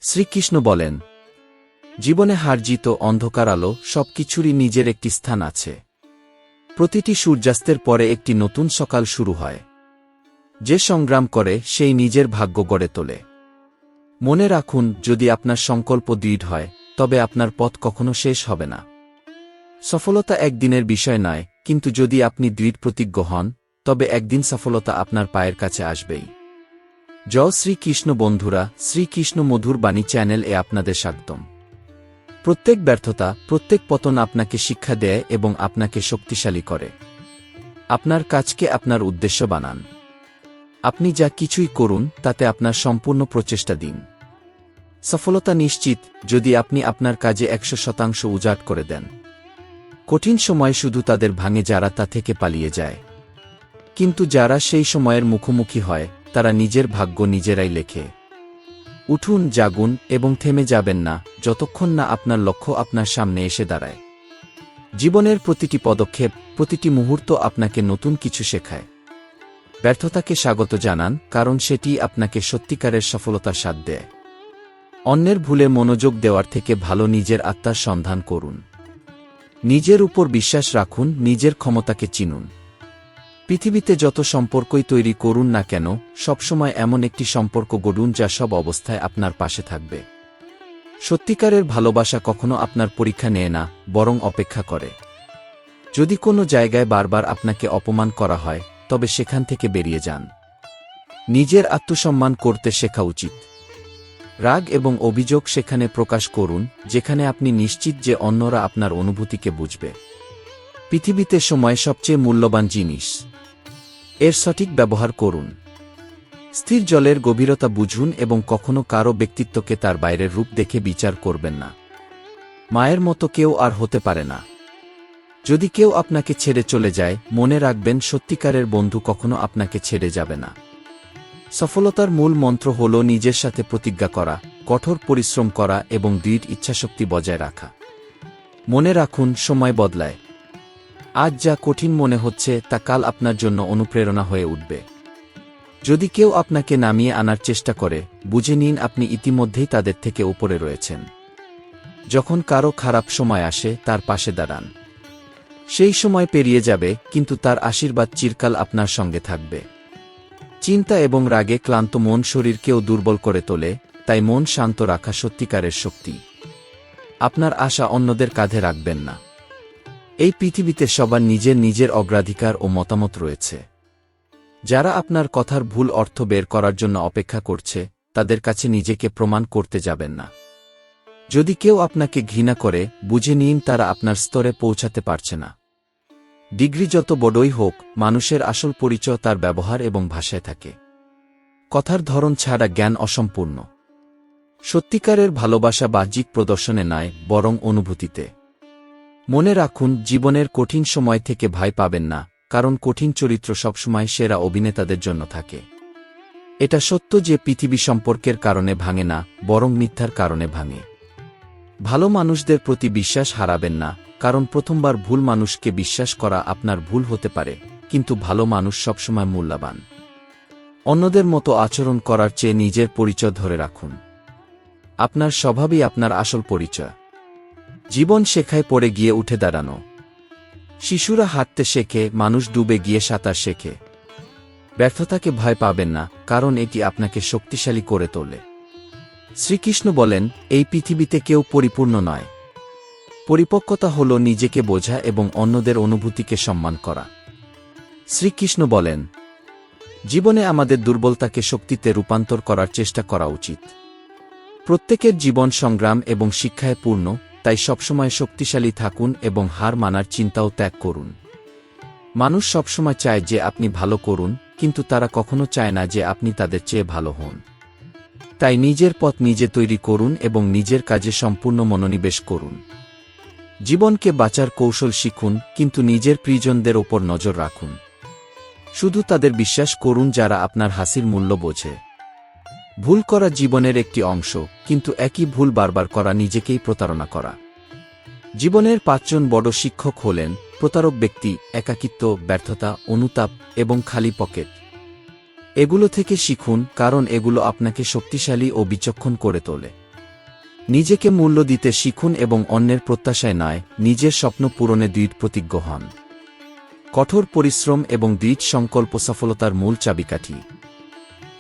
শ্রীকৃষ্ণ বলেন, জীবনে হার জিত অন্ধকার আলো সবকিছুরই নিজের একটি স্থান আছে। প্রতিটি সূর্যাস্তের পরে একটি নতুন সকাল শুরু হয়। যে সংগ্রাম করে সেই নিজের ভাগ্য গড়ে তোলে। মনে রাখুন, যদি আপনার সংকল্প দৃঢ় হয় তবে আপনার পথ কখনো শেষ হবে না। সফলতা একদিনের বিষয় নয়, কিন্তু যদি আপনি দৃঢ় প্রতিজ্ঞ হন তবে একদিন সফলতা আপনার পায়ের কাছে আসবেই। জয় শ্রীকৃষ্ণ। বন্ধুরা, শ্রীকৃষ্ণ মধুর বাণী চ্যানেল এ আপনাদের স্বাগতম। প্রত্যেক ব্যর্থতা, প্রত্যেক পতন আপনাকে শিক্ষা দেয় এবং আপনাকে শক্তিশালী করে। আপনার কাজকে আপনার উদ্দেশ্য বানান। আপনি যা কিছুই করুন তাতে আপনার সম্পূর্ণ প্রচেষ্টা দিন। সফলতা নিশ্চিত যদি আপনি আপনার কাজে 100% উজাড় করে দেন। কঠিন সময় শুধু তাদের ভাঙে যারা তা থেকে পালিয়ে যায়, কিন্তু যারা সেই সময়ের মুখোমুখি হয় তারা নিজের ভাগ্য নিজেরাই লেখে। উঠুন, জাগুন এবং থেমে যাবেন না যতক্ষণ না আপনার লক্ষ্য আপনার সামনে এসে দাঁড়ায়। জীবনের প্রতিটি পদক্ষেপ, প্রতিটি মুহূর্ত আপনাকে নতুন কিছু শেখায়। ব্যর্থতাকে স্বাগত জানান, কারণ সেটি আপনাকে সত্যিকারের সফলতার স্বাদ দেয়। অন্যের ভুলে মনোযোগ দেওয়ার থেকে ভালো নিজের আত্মার সন্ধান করুন। নিজের উপর বিশ্বাস রাখুন, নিজের ক্ষমতাকে চিনুন। পৃথিবীতে যত সম্পর্কই তৈরি করুন না কেন, সবসময় এমন একটি সম্পর্ক গড়ুন যা সব অবস্থায় আপনার পাশে থাকবে। সত্যিকারের ভালোবাসা কখনো আপনার পরীক্ষা নেয় না, বরং অপেক্ষা করে। যদি কোনো জায়গায় বারবার আপনাকে অপমান করা হয় তবে সেখান থেকে বেরিয়ে যান। নিজের আত্মসম্মান করতে শেখা উচিত। রাগ এবং অভিযোগ সেখানে প্রকাশ করুন যেখানে আপনি নিশ্চিত যে অন্যরা আপনার অনুভূতিকে বুঝবে। পৃথিবীতে সময় সবচেয়ে মূল্যবান জিনিস। এর সঠিক ব্যবহার করুন। স্থির জলের গভীরতা বুঝুন এবং কখনো কারো ব্যক্তিত্বকে তার বাইরের রূপ দেখে বিচার করবেন না। মায়ের মতো কেউ আর হতে পারে না। যদি কেউ আপনাকে ছেড়ে চলে যায়, মনে রাখবেন সত্যিকারের বন্ধু কখনো আপনাকে ছেড়ে যাবে না। সফলতার মূল মন্ত্র হল নিজের সাথে প্রতিজ্ঞা করা, কঠোর পরিশ্রম করা এবং দৃঢ় ইচ্ছাশক্তি বজায় রাখা। মনে রাখুন, সময় বদলায়। আজ যা কঠিন মনে হচ্ছে তা কাল আপনার জন্য অনুপ্রেরণা হয়ে উঠবে। যদি কেউ আপনাকে নামিয়ে আনার চেষ্টা করে, বুঝে নিন আপনি ইতিমধ্যেই তাদের থেকে উপরে রয়েছেন। যখন কারো খারাপ সময় আসে তার পাশে দাঁড়ান। সেই সময় পেরিয়ে যাবে, কিন্তু তার আশীর্বাদ চিরকাল আপনার সঙ্গে থাকবে। চিন্তা এবং রাগে ক্লান্ত মন শরীরকেও দুর্বল করে তোলে, তাই মন শান্ত রাখা সত্যিকারের শক্তি। আপনার আশা অন্যদের কাঁধে রাখবেন না। এই পৃথিবীতে সবার নিজের নিজের অগ্রাধিকার ও মতামত রয়েছে। যারা আপনার কথার ভুল অর্থ বের করার জন্য অপেক্ষা করছে, তাদের কাছে নিজেকে প্রমাণ করতে যাবেন না। যদি কেউ আপনাকে ঘৃণা করে, বুঝে নিন তারা আপনার স্তরে পৌঁছাতে পারছে না। ডিগ্রি যত বড়ই হোক, মানুষের আসল পরিচয় তার ব্যবহার এবং ভাষায় থাকে। কথার ধরন ছাড়া জ্ঞান অসম্পূর্ণ। সত্যিকারের ভালোবাসা বাহ্যিক প্রদর্শনে নয়, বরং অনুভূতিতে। মনে রাখুন, জীবনের কঠিন সময় থেকে ভয় পাবেন না, কারণ কঠিন চরিত্র সবসময় সেরা অভিনেতাদের জন্য থাকে। এটা সত্য যে পৃথিবী সম্পর্কের কারণে ভাঙে না, বরং মিথ্যার কারণে ভাঙে। ভালো মানুষদের প্রতি বিশ্বাস হারাবেন না, কারণ প্রথমবার ভুল মানুষকে বিশ্বাস করা আপনার ভুল হতে পারে, কিন্তু ভালো মানুষ সবসময় মূল্যবান। অন্যদের মতো আচরণ করার চেয়ে নিজের পরিচয় ধরে রাখুন। আপনার স্বভাবই আপনার আসল পরিচয়। জীবন শেখায় পড়ে গিয়ে উঠে দাঁড়ানো। শিশুরা হাঁটতে শেখে, মানুষ ডুবে গিয়ে সাঁতার শেখে। ব্যর্থতাকে ভয় পাবেন না, কারণ এটি আপনাকে শক্তিশালী করে তোলে। শ্রীকৃষ্ণ বলেন, এই পৃথিবীতে কেউ পরিপূর্ণ নয়। পরিপক্কতা হল নিজেকে বোঝা এবং অন্যদের অনুভূতিকে সম্মান করা। শ্রীকৃষ্ণ বলেন, জীবনে আমাদের দুর্বলতাকে শক্তিতে রূপান্তর করার চেষ্টা করা উচিত। প্রত্যেকের জীবন সংগ্রাম এবং শিক্ষায় পূর্ণ, তাই সবসময় শক্তিশালী থাকুন এবং হার মানার চিন্তাও ত্যাগ করুন। মানুষ সবসময় চায় যে আপনি ভালো করুন, কিন্তু তারা কখনো চায় না যে আপনি তাদের চেয়ে ভালো হন। তাই নিজের পথ নিজে তৈরি করুন এবং নিজের কাজে সম্পূর্ণ মনোনিবেশ করুন। জীবনকে বাঁচার কৌশল শিখুন, কিন্তু নিজের প্রিয়জনদের ওপর নজর রাখুন। শুধু তাদের বিশ্বাস করুন যারা আপনার হাসির মূল্য বোঝে। ভুল করা জীবনের একটি অংশ, কিন্তু একই ভুল বারবার করা নিজেকেই প্রতারণা করা। জীবনের 5 জন বড় শিক্ষক হলেন প্রতারক ব্যক্তি, একাকিত্ব, ব্যর্থতা, অনুতাপ এবং খালি পকেট। এগুলো থেকে শিখুন, কারণ এগুলো আপনাকে শক্তিশালী ও বিচক্ষণ করে তোলে। নিজেকে মূল্য দিতে শিখুন এবং অন্যের প্রত্যাশায় নয়, নিজের স্বপ্ন পূরণে দৃঢ় প্রতিজ্ঞ হন। কঠোর পরিশ্রম এবং দৃঢ় সংকল্প সফলতার মূল চাবিকাঠি।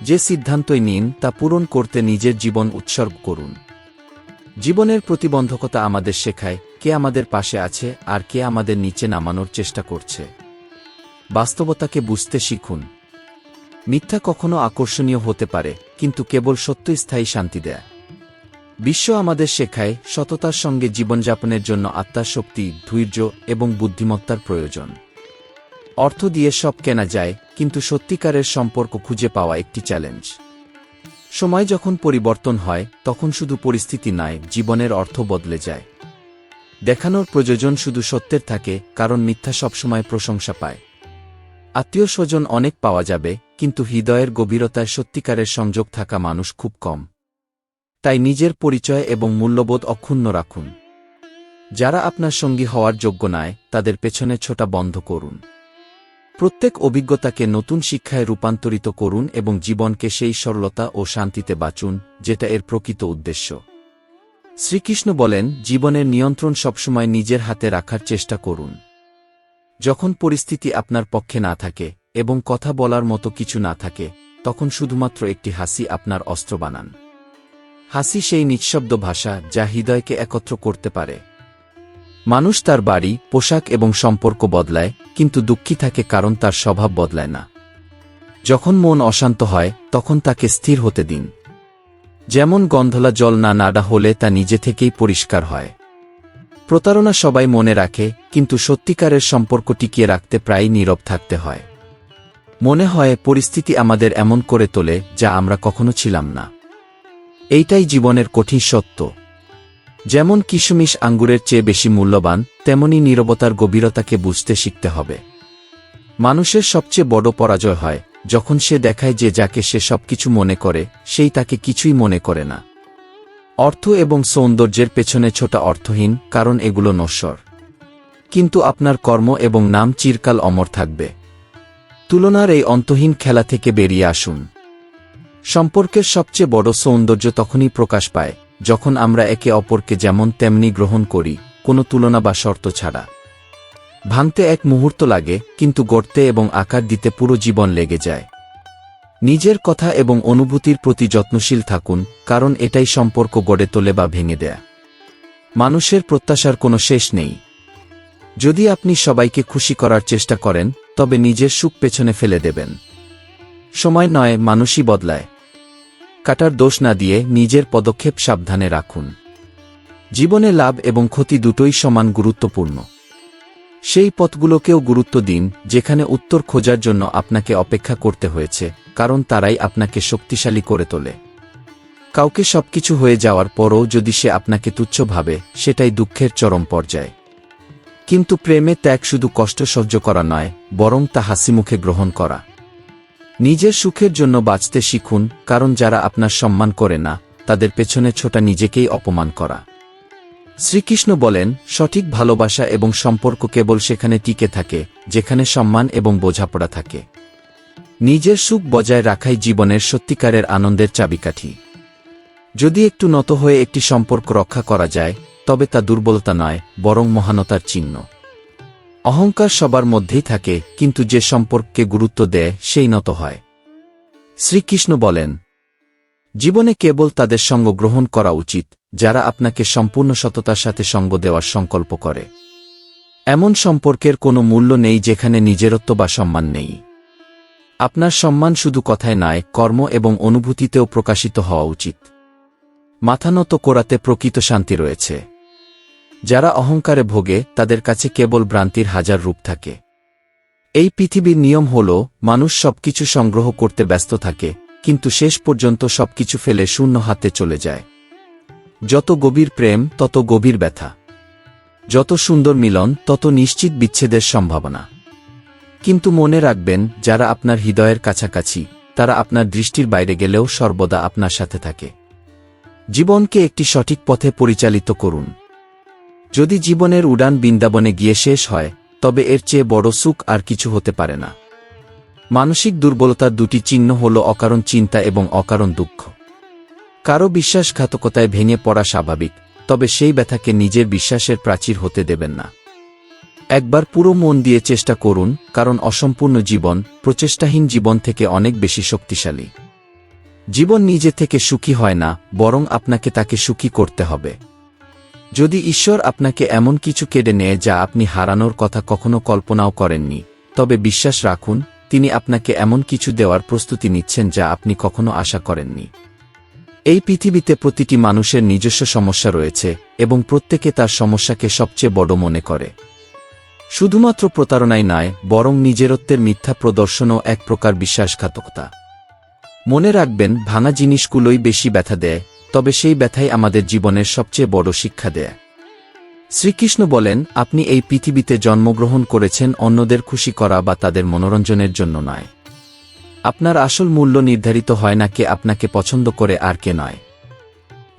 যে সিদ্ধান্তই নিন তা পূরণ করতে নিজের জীবন উৎসর্গ করুন। জীবনের প্রতিবন্ধকতা আমাদের শেখায় কে আমাদের পাশে আছে আর কে আমাদের নিচে নামানোর চেষ্টা করছে। বাস্তবতাকে বুঝতে শিখুন। মিথ্যা কখনো আকর্ষণীয় হতে পারে, কিন্তু কেবল সত্যই স্থায়ী শান্তি দেয়। বিশ্ব আমাদের শেখায় সততার সঙ্গে জীবনযাপনের জন্য আত্মার শক্তি, ধৈর্য এবং বুদ্ধিমত্তার প্রয়োজন। অর্থ দিয়ে সব কেনা যায়, কিন্তু সত্যিকারের সম্পর্ক খুঁজে পাওয়া একটি চ্যালেঞ্জ। সময় যখন পরিবর্তন হয় তখন শুধু পরিস্থিতি নয়, জীবনের অর্থ বদলে যায়। দেখানোর প্রয়োজন শুধু সত্যের থাকে, কারণ মিথ্যা সবসময় প্রশংসা পায়। আত্মীয় স্বজন অনেক পাওয়া যাবে, কিন্তু হৃদয়ের গভীরতায় সত্যিকারের সংযোগ থাকা মানুষ খুব কম। তাই নিজের পরিচয় এবং মূল্যবোধ অক্ষুণ্ণ রাখুন। যারা আপনার সঙ্গী হওয়ার যোগ্য নয়, তাদের পেছনে ছোটা বন্ধ করুন। প্রত্যেক অভিজ্ঞতাকে নতুন শিক্ষায় রূপান্তরিত করুন এবং জীবনকে সেই সরলতা ও শান্তিতে বাঁচুন, যেটা এর প্রকৃত উদ্দেশ্য। শ্রীকৃষ্ণ বলেন, জীবনের নিয়ন্ত্রণ সবসময় নিজের হাতে রাখার চেষ্টা করুন। যখন পরিস্থিতি আপনার পক্ষে না থাকে এবং কথা বলার মতো কিছু না থাকে, তখন শুধুমাত্র একটি হাসি আপনার অস্ত্র বানান। হাসি সেই নিঃশব্দ ভাষা যা হৃদয়কে একত্র করতে পারে। মানুষ তার বাড়ি, পোশাক এবং সম্পর্ক বদলায়, কিন্তু দুঃখী থাকে কারণ তার স্বভাব বদলায় না। যখন মন অশান্ত হয় তখন তাকে স্থির হতে দিন। যেমন গন্ধলা জল না নাড়া হলে তা নিজে থেকেই পরিষ্কার হয়। প্রতারণা সবাই মনে রাখে, কিন্তু সত্যিকারের সম্পর্ক টিকিয়ে রাখতে প্রায়ই নীরব থাকতে হয়। মনে হয় পরিস্থিতি আমাদের এমন করে তোলে যা আমরা কখনো ছিলাম না। এইটাই জীবনের কঠিন সত্য। যেমন কিশমিশ আঙ্গুরের চেয়ে বেশি মূল্যবান, তেমনি নীরবতার গভীরতাকে বুঝতে শিখতে হবে। মানুষের সবচেয়ে বড় পরাজয় হয় যখন সে দেখায় যে যাকে সে সবকিছু মনে করে, সেই তাকে কিছুই মনে করে না। অর্থ এবং সৌন্দর্যের পেছনে ছোটা অর্থহীন, কারণ এগুলো নশ্বর। কিন্তু আপনার কর্ম এবং নাম চিরকাল অমর থাকবে। তুলনার এই অন্তহীন খেলা থেকে বেরিয়ে আসুন। সম্পর্কের সবচেয়ে বড় সৌন্দর্য তখনই প্রকাশ পায় যখন আমরা একে অপরকে যেমন তেমনি গ্রহণ করি, কোনো তুলনা বা শর্ত ছাড়া। ভাঙতে এক মুহূর্ত লাগে, কিন্তু গড়তে এবং আকার দিতে পুরো জীবন লেগে যায়। নিজের কথা এবং অনুভূতির প্রতি যত্নশীল থাকুন, কারণ এটাই সম্পর্ক গড়ে তোলে বা ভেঙে দেয়। মানুষের প্রত্যাশার কোনো শেষ নেই। যদি আপনি সবাইকে খুশি করার চেষ্টা করেন, তবে নিজের সুখ পেছনে ফেলে দেবেন। সময় নয়, মানুষই বদলায়। কাটার দোষ না দিয়ে নিজের পদক্ষেপ সাবধানে রাখুন। জীবনে লাভ এবং ক্ষতি দুটোই সমান গুরুত্বপূর্ণ। সেই পথগুলোকেও গুরুত্ব দিন যেখানে উত্তর খোঁজার জন্য আপনাকে অপেক্ষা করতে হয়েছে, কারণ তারাই আপনাকে শক্তিশালী করে তোলে। কাউকে সবকিছু হয়ে যাওয়ার পরও যদি সে আপনাকে তুচ্ছ ভাবে, সেটাই দুঃখের চরম পর্যায়। কিন্তু প্রেমে ত্যাগ শুধু কষ্ট সহ্য করা নয়, বরং তা হাসিমুখে গ্রহণ করা। নিজের সুখের জন্য বাঁচতে শিখুন, কারণ যারা আপনার সম্মান করে না, তাদের পেছনে ছোটা নিজেকেই অপমান করা। শ্রীকৃষ্ণ বলেন, সঠিক ভালোবাসা এবং সম্পর্ক কেবল সেখানে টিকে থাকে যেখানে সম্মান এবং বোঝাপড়া থাকে। নিজের সুখ বজায় রাখাই জীবনের সত্যিকারের আনন্দের চাবিকাঠি। যদি একটু নত হয়ে একটি সম্পর্ক রক্ষা করা যায়, তবে তা দুর্বলতা নয়, বরং মহানতার চিহ্ন। অহংকার সবার মধ্যেই থাকে, কিন্তু যে সম্পর্ককে গুরুত্ব দেয় সেই নত হয়। শ্রীকৃষ্ণ বলেন, জীবনে কেবল তাদের সঙ্গ গ্রহণ করা উচিত যারা আপনাকে সম্পূর্ণ সততার সাথে সঙ্গ দেওয়ার সংকল্প করে। এমন সম্পর্কের কোনো মূল্য নেই যেখানে নিজেরত্ব বা সম্মান নেই। আপনার সম্মান শুধু কথায় নয়, কর্ম এবং অনুভূতিতেও প্রকাশিত হওয়া উচিত। মাথা নত করাতে প্রকৃত শান্তি রয়েছে। যারা অহংকারে ভোগে, তাদের কাছে কেবল ভ্রান্তির হাজার রূপ থাকে। এই পৃথিবীর নিয়ম হল, মানুষ সবকিছু সংগ্রহ করতে ব্যস্ত থাকে, কিন্তু শেষ পর্যন্ত সবকিছু ফেলে শূন্য হাতে চলে যায়। যত গভীর প্রেম, তত গভীর ব্যথা। যত সুন্দর মিলন, তত নিশ্চিত বিচ্ছেদের সম্ভাবনা। কিন্তু মনে রাখবেন, যারা আপনার হৃদয়ের কাছাকাছি, তারা আপনার দৃষ্টির বাইরে গেলেও সর্বদা আপনার সাথে থাকে। জীবনকে একটি সঠিক পথে পরিচালিত করুন। যদি জীবনের উড়ান বৃন্দাবনে গিয়ে শেষ হয়, তবে এর চেয়ে বড় সুখ আর কিছু হতে পারে না। মানসিক দুর্বলতার দুটি চিহ্ন হল অকারণ চিন্তা এবং অকারণ দুঃখ। কারো বিশ্বাসঘাতকতায় ভেঙে পড়া স্বাভাবিক, তবে সেই ব্যথাকে নিজের বিশ্বাসের প্রাচীর হতে দেবেন না। একবার পুরো মন দিয়ে চেষ্টা করুন, কারণ অসম্পূর্ণ জীবন প্রচেষ্টাহীন জীবন থেকে অনেক বেশি শক্তিশালী। জীবন নিজে থেকে সুখী হয় না, বরং আপনাকে তাকে সুখী করতে হবে। যদি ঈশ্বর আপনাকে এমন কিছু কেড়ে নেয় যা আপনি হারানোর কথা কখনো কল্পনাও করেননি, তবে বিশ্বাস রাখুন, তিনি আপনাকে এমন কিছু দেওয়ার প্রস্তুতি নিচ্ছেন যা আপনি কখনো আশা করেননি। এই পৃথিবীতে প্রতিটি মানুষের নিজস্ব সমস্যা রয়েছে, এবং প্রত্যেকে তার সমস্যাকে সবচেয়ে বড় মনে করে। শুধুমাত্র প্রতারণাই নয়, বরং নিজেরত্বের মিথ্যা প্রদর্শনও এক প্রকার বিশ্বাসঘাতকতা। মনে রাখবেন, ভাঙা জিনিসগুলোই বেশি ব্যথা দেয়, তবে সেই ব্যথাই আমাদের জীবনের সবচেয়ে বড় শিক্ষা দেয়। শ্রীকৃষ্ণ বলেন, আপনি এই পৃথিবীতে জন্মগ্রহণ করেছেন অন্যদের খুশি করা বা তাদের মনোরঞ্জনের জন্য নয়। আপনার আসল মূল্য নির্ধারিত হয় না কে আপনাকে পছন্দ করে আর কে নয়।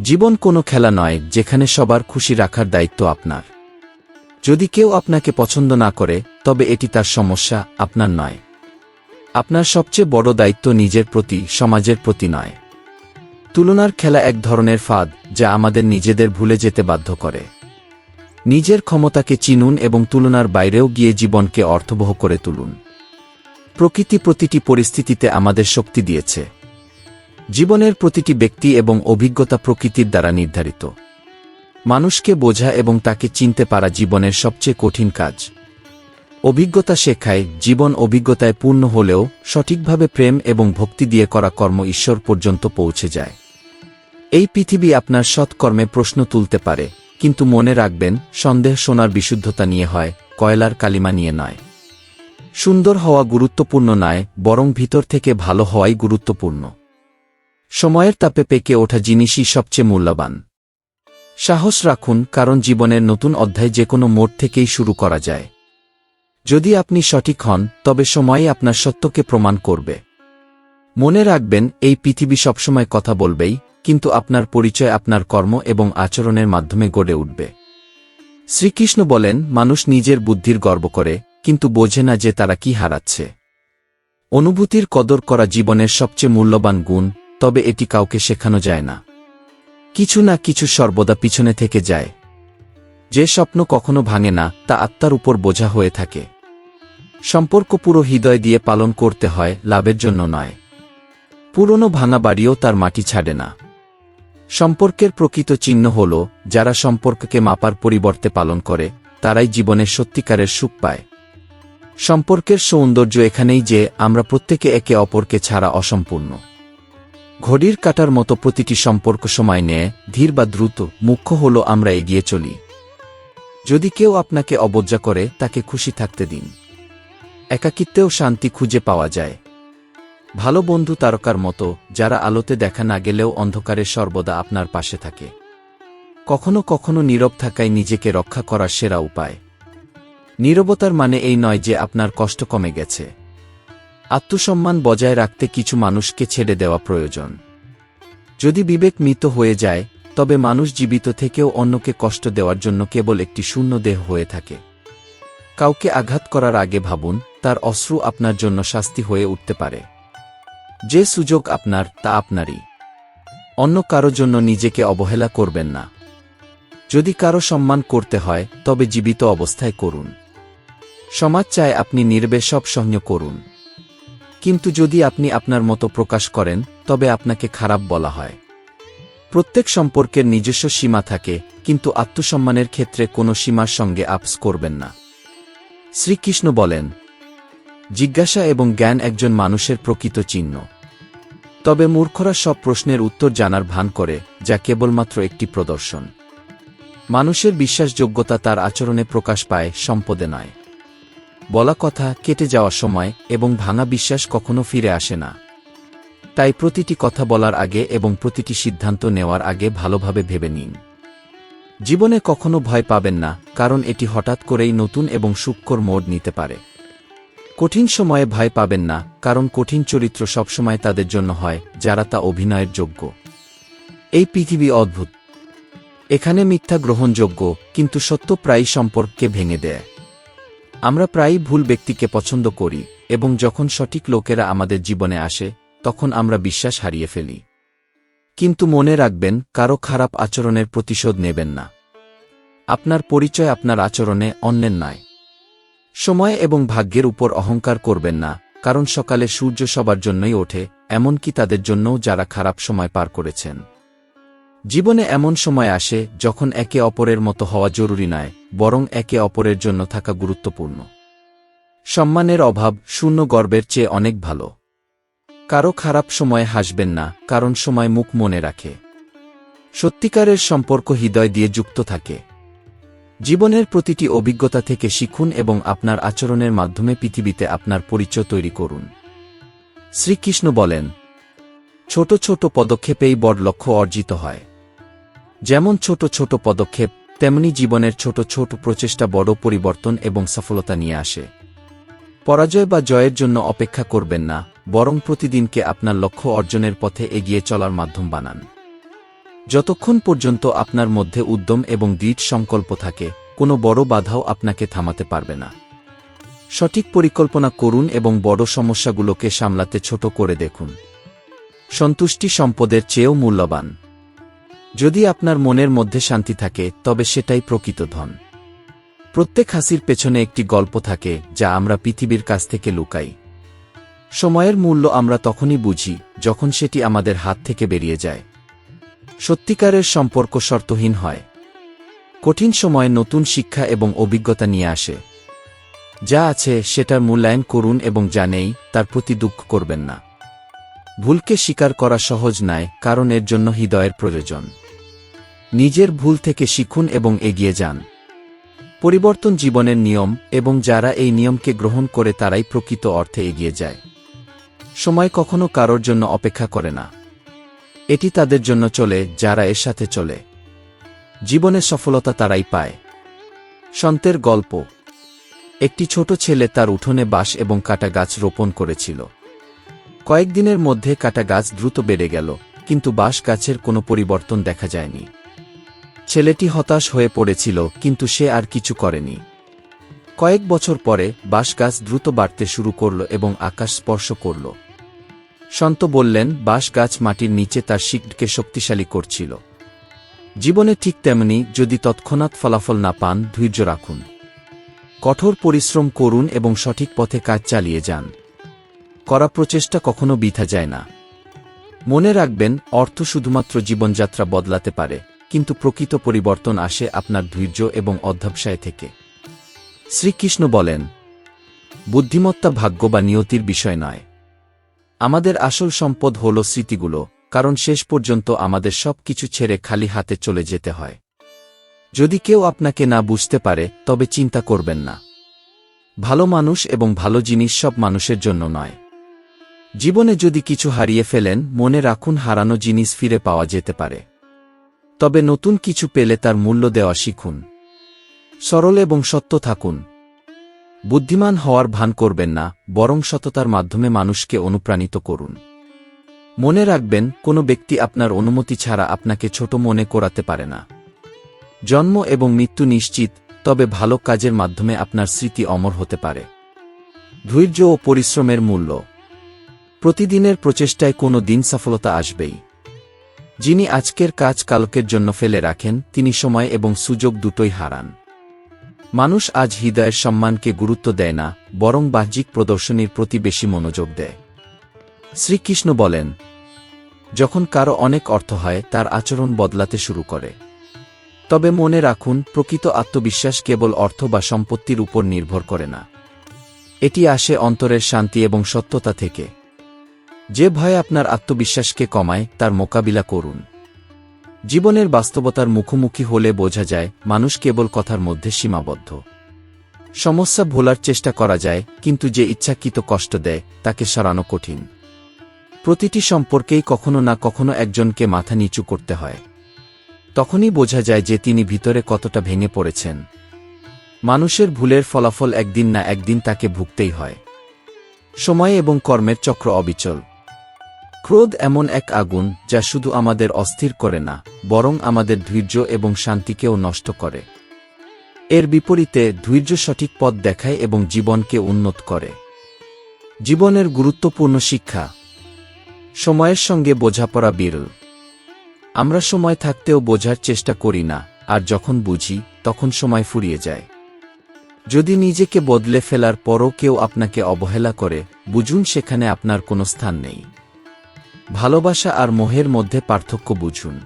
জীবন কোনো খেলা নয় যেখানে সবার খুশি রাখার দায়িত্ব আপনার। যদি কেউ আপনাকে পছন্দ না করে, তবে এটি তার সমস্যা, আপনার নয়। আপনার সবচেয়ে বড় দায়িত্ব নিজের প্রতি, সমাজের প্রতি নয়। তুলনার খেলা এক ধরনের ফাঁদ, যা আমাদের নিজেদের ভুলে যেতে বাধ্য করে। নিজের ক্ষমতাকে চিনুন এবং তুলনার বাইরেও গিয়ে জীবনকে অর্থবহ করে তুলুন। প্রকৃতি প্রতিটি পরিস্থিতিতে আমাদের শক্তি দিয়েছে। জীবনের প্রতিটি ব্যক্তি এবং অভিজ্ঞতা প্রকৃতির দ্বারা নির্ধারিত। মানুষকে বোঝা এবং তাকে চিনতে পারা জীবনের সবচেয়ে কঠিন কাজ। অভিজ্ঞতা শেখায়, জীবন অভিজ্ঞতায় পূর্ণ হলেও সঠিকভাবে প্রেম এবং ভক্তি দিয়ে করা কর্ম ঈশ্বর পর্যন্ত পৌঁছে যায়। এই পৃথিবী আপনার সৎকর্মে প্রশ্ন তুলতে পারে, কিন্তু মনে রাখবেন, সন্দেহ সোনার বিশুদ্ধতা নিয়ে হয়, কয়লার কালিমা নিয়ে নয়। সুন্দর হওয়া গুরুত্বপূর্ণ নয়, বরং ভিতর থেকে ভালো হওয়াই গুরুত্বপূর্ণ। সময়ের তাপে পেকে ওঠা জিনিসই সবচেয়ে মূল্যবান। সাহস রাখুন, কারণ জীবনের নতুন অধ্যায় যে কোনো মোড় থেকেই শুরু করা যায়। যদি আপনি সঠিক হন, তবে সময়ই আপনার সত্যকে প্রমাণ করবে। মনে রাখবেন, এই পৃথিবী সবসময় কথা বলবেই, কিন্তু আপনার পরিচয় আপনার কর্ম এবং আচরণের মাধ্যমে গড়ে উঠবে। শ্রীকৃষ্ণ বলেন, মানুষ নিজের বুদ্ধির গর্ব করে, কিন্তু বোঝে না যে তারা কি হারাচ্ছে। অনুভূতির কদর করা জীবনের সবচেয়ে মূল্যবান গুণ, তবে এটি কাউকে শেখানো যায় না। কিছু না কিছু সর্বদা পিছনে থেকে যায়। যে স্বপ্ন কখনো ভাঙে না, তা আত্মার উপর বোঝা হয়ে থাকে। সম্পর্ক পুরো হৃদয় দিয়ে পালন করতে হয়, লাভের জন্য নয়। পুরনো ভাঙা বাড়িও তার মাটি ছাড়ে না। সম্পর্কের প্রকৃত চিহ্ন হল, যারা সম্পর্ককে মাপার পরিবর্তে পালন করে, তারাই জীবনের সত্যিকারের সুখ পায়। সম্পর্কের সৌন্দর্য এখানেই যে আমরা প্রত্যেকে একে অপরকে ছাড়া অসম্পূর্ণ। ঘড়ির কাঁটার মতো প্রতিটি সম্পর্ক সময় নেয়, ধীর বা দ্রুত, মুখ্য হল আমরা এগিয়ে চলি। যদি কেউ আপনাকে অবজ্ঞা করে, তাকে খুশি থাকতে দিন। একাকিত্বেও শান্তি খুঁজে পাওয়া যায়। ভালো বন্ধু তারকার মতো, যারা আলোতে দেখা না গেলেও অন্ধকারে সর্বদা আপনার পাশে থাকে। কখনো কখনো নীরব থাকাই নিজেকে রক্ষা করার সেরা উপায়। নীরবতার মানে এই নয় যে আপনার কষ্ট কমে গেছে। আত্মসম্মান বজায় রাখতে কিছু মানুষকে ছেড়ে দেওয়া প্রয়োজন। যদি বিবেক মৃত হয়ে যায়, তবে মানুষ জীবিত থেকেও অন্যকে কষ্ট দেওয়ার জন্য কেবল একটি শূন্য দেহ হয়ে থাকে। কাউকে আঘাত করার আগে ভাবুন, তার অশ্রু আপনার জন্য শাস্তি হয়ে উঠতে পারে। যে সুযোগ আপনার, তা আপনারই। অন্য কারো জন্য নিজেকে অবহেলা করবেন না। যদি কারো সম্মান করতে হয়, তবে জীবিত অবস্থায় করুন। সমাজ চায় আপনি নীরবে সব সহ্য করুন। কিন্তু যদি আপনি আপনার মতো প্রকাশ করেন, তবে আপনাকে খারাপ বলা হয়। প্রত্যেক সম্পর্কের নিজস্ব সীমা থাকে, কিন্তু আত্মসম্মানের ক্ষেত্রে কোনো সীমার সঙ্গে আপস করবেন না। শ্রীকৃষ্ণ বলেন, জিজ্ঞাসা এবং জ্ঞান একজন মানুষের প্রকৃত চিহ্ন। তবে মূর্খরা সব প্রশ্নের উত্তর জানার ভান করে, যা কেবলমাত্র একটি প্রদর্শন। মানুষের বিশ্বাসযোগ্যতা তার আচরণে প্রকাশ পায়, সম্পদে নয়। বলা কথা, কেটে যাওয়া সময় এবং ভাঙা বিশ্বাস কখনো ফিরে আসে না। তাই প্রতিটি কথা বলার আগে এবং প্রতিটি সিদ্ধান্ত নেওয়ার আগে ভালোভাবে ভেবে নিন। জীবনে কখনো ভয় পাবেন না, কারণ এটি হঠাৎ করেই নতুন এবং সূক্ষ্ম মোড় নিতে পারে। কঠিন সময়ে ভয় পাবেন না, কারণ কঠিন চরিত্র সবসময় তাদের জন্য হয়, যারা তা অভিনয়ের যোগ্য। এই পৃথিবী অদ্ভুত। এখানে মিথ্যা গ্রহণযোগ্য, কিন্তু সত্য প্রায়ই সম্পর্ককে ভেঙে দেয়। আমরা প্রায়ই ভুল ব্যক্তিকে পছন্দ করি, এবং যখন সঠিক লোকেরা আমাদের জীবনে আসে, তখন আমরা বিশ্বাস হারিয়ে ফেলি। কিন্তু মনে রাখবেন, কারো খারাপ আচরণের প্রতিশোধ নেবেন না। আপনার পরিচয় আপনার আচরণে, অন্যের নয়। সময় এবং ভাগ্যের উপর অহংকার করবেন না, কারণ সকালে সূর্য সবার জন্যই ওঠে, এমনকি তাদের জন্যও যারা খারাপ সময় পার করেছেন। জীবনে এমন সময় আসে যখন একে অপরের মতো হওয়া জরুরি নয়, বরং একে অপরের জন্য থাকা গুরুত্বপূর্ণ। সম্মানের অভাব শূন্য গর্বের চেয়ে অনেক ভালো। কারো খারাপ সময়ে হাসবেন না, কারণ সময় মুখ মনে রাখে। সত্যিকারের সম্পর্ক হৃদয় দিয়ে যুক্ত থাকে। জীবনের প্রতিটি অভিজ্ঞতা থেকে শিখুন এবং আপনার আচরণের মাধ্যমে পৃথিবীতে আপনার পরিচয় তৈরি করুন। শ্রীকৃষ্ণ বলেন, ছোট ছোট পদক্ষেপেই বড় লক্ষ্য অর্জিত হয়। যেমন ছোট ছোট পদক্ষেপ, তেমনি জীবনের ছোট ছোট প্রচেষ্টা বড় পরিবর্তন এবং সফলতা নিয়ে আসে। পরাজয় বা জয়ের জন্য অপেক্ষা করবেন না, বরং প্রতিদিনকে আপনার লক্ষ্য অর্জনের পথে এগিয়ে চলার মাধ্যম বানান। যতক্ষণ পর্যন্ত আপনার মধ্যে উদ্যম এবং দৃঢ় সংকল্প থাকে, কোনো বড় বাধাও আপনাকে থামাতে পারবে না। সঠিক পরিকল্পনা করুন এবং বড় সমস্যাগুলোকে সামলাতে ছোট করে দেখুন। সন্তুষ্টি সম্পদের চেয়েও মূল্যবান। যদি আপনার মনের মধ্যে শান্তি থাকে, তবে সেটাই প্রকৃত ধন। প্রত্যেক হাসির পেছনে একটি গল্প থাকে, যা আমরা পৃথিবীর কাছ থেকে লুকাই। সময়ের মূল্য আমরা তখনই বুঝি, যখন সেটি আমাদের হাত থেকে বেরিয়ে যায়। সত্যিকারের সম্পর্ক শর্তহীন হয়। কঠিন সময়ে নতুন শিক্ষা এবং অভিজ্ঞতা নিয়ে আসে। যা আছে সেটার মূল্যায়ন করুন এবং জানেই তার প্রতি দুঃখ করবেন না। ভুলকে স্বীকার করা সহজ নয়, কারণ এর জন্য হৃদয়ের প্রয়োজন। নিজের ভুল থেকে শিখুন এবং এগিয়ে যান। পরিবর্তন জীবনের নিয়ম, এবং যারা এই নিয়মকে গ্রহণ করে তারাই প্রকৃত অর্থে এগিয়ে যায়। সময় কখনো কারোর জন্য অপেক্ষা করে না। এটি তাদের জন্য চলে যারা এর সাথে চলে। জীবনে সফলতা তারাই পায়। সন্তের গল্প। একটি ছোট ছেলে তার উঠোনে বাঁশ এবং কাটা গাছ রোপণ করেছিল। কয়েকদিনের মধ্যে কাটা গাছ দ্রুত বেড়ে গেল, কিন্তু বাঁশ গাছের কোনো পরিবর্তন দেখা যায়নি। ছেলেটি হতাশ হয়ে পড়েছিল, কিন্তু সে আর কিছু করেনি। কয়েক বছর পরে বাঁশ গাছ দ্রুত বাড়তে শুরু করল এবং আকাশ স্পর্শ করল। সন্ত বললেন, বাঁশ গাছ মাটির নিচে তার শিকড়কে শক্তিশালী করছিল। জীবনে ঠিক তেমনি, যদি তৎক্ষণাৎ ফলাফল না পান, ধৈর্য রাখুন। কঠোর পরিশ্রম করুন এবং সঠিক পথে কাজ চালিয়ে যান। করা প্রচেষ্টা কখনো বৃথা যায় না। মনে রাখবেন, অর্থ শুধুমাত্র জীবনযাত্রা বদলাতে পারে, কিন্তু প্রকৃত পরিবর্তন আসে আপনার ধৈর্য এবং অধ্যবসায় থেকে। শ্রীকৃষ্ণ বলেন, বুদ্ধিমত্তা ভাগ্য বা নিয়তির বিষয় নয়। আমাদের আসল সম্পদ হল স্মৃতিগুলো, কারণ শেষ পর্যন্ত আমাদের সব কিছু ছেড়ে খালি হাতে চলে যেতে হয়। যদি কেউ আপনাকে না বুঝতে পারে, তবে চিন্তা করবেন না। ভালো মানুষ এবং ভালো জিনিস সব মানুষের জন্য নয়। জীবনে যদি কিছু হারিয়ে ফেলেন, মনে রাখুন হারানো জিনিস ফিরে পাওয়া যেতে পারে। তবে নতুন কিছু পেলে তার মূল্য দেওয়া শিখুন। সরল এবং সত্য থাকুন। বুদ্ধিমান হওয়ার ভান করবেন না, বরং সততার মাধ্যমে মানুষকে অনুপ্রাণিত করুন। মনে রাখবেন, কোনো ব্যক্তি আপনার অনুমতি ছাড়া আপনাকে ছোট মনে করাতে পারে না। জন্ম এবং মৃত্যু নিশ্চিত, তবে ভালো কাজের মাধ্যমে আপনার স্মৃতি অমর হতে পারে। ধৈর্য ও পরিশ্রমের মূল্য। প্রতিদিনের প্রচেষ্টায় কোনো দিন সফলতা আসবেই। যিনি আজকের কাজ কালকের জন্য ফেলে রাখেন, তিনি সময় এবং সুযোগ দুটোই হারান। মানুষ আজ হৃদয়ের সম্মানকে গুরুত্ব দেয় না, বরং বাহ্যিক প্রদর্শনীর প্রতি বেশি মনোযোগ দেয়। শ্রীকৃষ্ণ বলেন, যখন কারো অনেক অর্থ হয়, তার আচরণ বদলাতে শুরু করে। তবে মনে রাখুন, প্রকৃত আত্মবিশ্বাস কেবল অর্থ বা সম্পত্তির উপর নির্ভর করে না। এটি আসে অন্তরের শান্তি এবং সত্যতা থেকে। যে ভয় আপনার আত্মবিশ্বাসকে কমায়, তার মোকাবিলা করুন। জীবনের বাস্তবতার মুখোমুখি হলে বোঝা যায়, মানুষ কেবল কথার মধ্যে সীমাবদ্ধ। সমস্যা ভোলার চেষ্টা করা যায়, কিন্তু যে ইচ্ছাকৃত কষ্ট দেয়, তাকে সরানো কঠিন। প্রতিটি সম্পর্কেই কখনো না কখনো একজনকে মাথা নিচু করতে হয়। তখনই বোঝা যায় যে তিনি ভিতরে কতটা ভেঙে পড়েছেন। মানুষের ভুলের ফলাফল একদিন না একদিন তাকে ভুগতেই হয়। সময় এবং কর্মের চক্র অবিচল। ক্রোধ এমন এক আগুন, যা শুধু আমাদের অস্থির করে না, বরং আমাদের ধৈর্য এবং শান্তিকেও নষ্ট করে। এর বিপরীতে ধৈর্য সঠিক পথ দেখায় এবং জীবনকে উন্নত করে। জীবনের গুরুত্বপূর্ণ শিক্ষা। সময়ের সঙ্গে বোঝাপড়া বিরল। আমরা সময় থাকতেও বোঝার চেষ্টা করি না, আর যখন বুঝি তখন সময় ফুরিয়ে যায়। যদি নিজেকে বদলে ফেলার পরও কেউ আপনাকে অবহেলা করে, বুঝুন সেখানে আপনার কোনো স্থান নেই। ভালোবাসা আর মোহের মধ্যে পার্থক্য বুঝুন।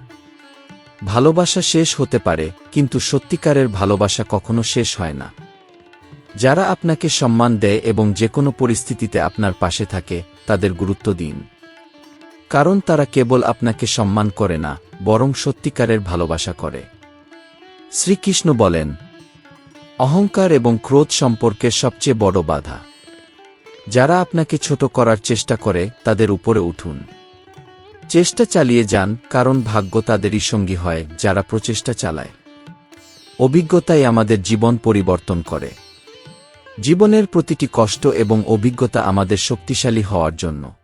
ভালোবাসা শেষ হতে পারে, কিন্তু সত্যিকারের ভালোবাসা কখনো শেষ হয় না। যারা আপনাকে সম্মান দেয় এবং যে কোনো পরিস্থিতিতে আপনার পাশে থাকে, তাদের গুরুত্ব দিন। কারণ তারা কেবল আপনাকে সম্মান করে না, বরং সত্যিকারের ভালোবাসা করে। শ্রীকৃষ্ণ বলেন, অহংকার এবং ক্রোধ সম্পর্কের সবচেয়ে বড় বাধা। যারা আপনাকে ছোট করার চেষ্টা করে, তাদের উপরে উঠুন। চেষ্টা চালিয়ে যান, কারণ ভাগ্য তাদেরই সঙ্গী হয় যারা প্রচেষ্টা চালায়। অভিজ্ঞতাই আমাদের জীবন পরিবর্তন করে। জীবনের প্রতিটি কষ্ট এবং অভিজ্ঞতা আমাদের শক্তিশালী হওয়ার জন্য।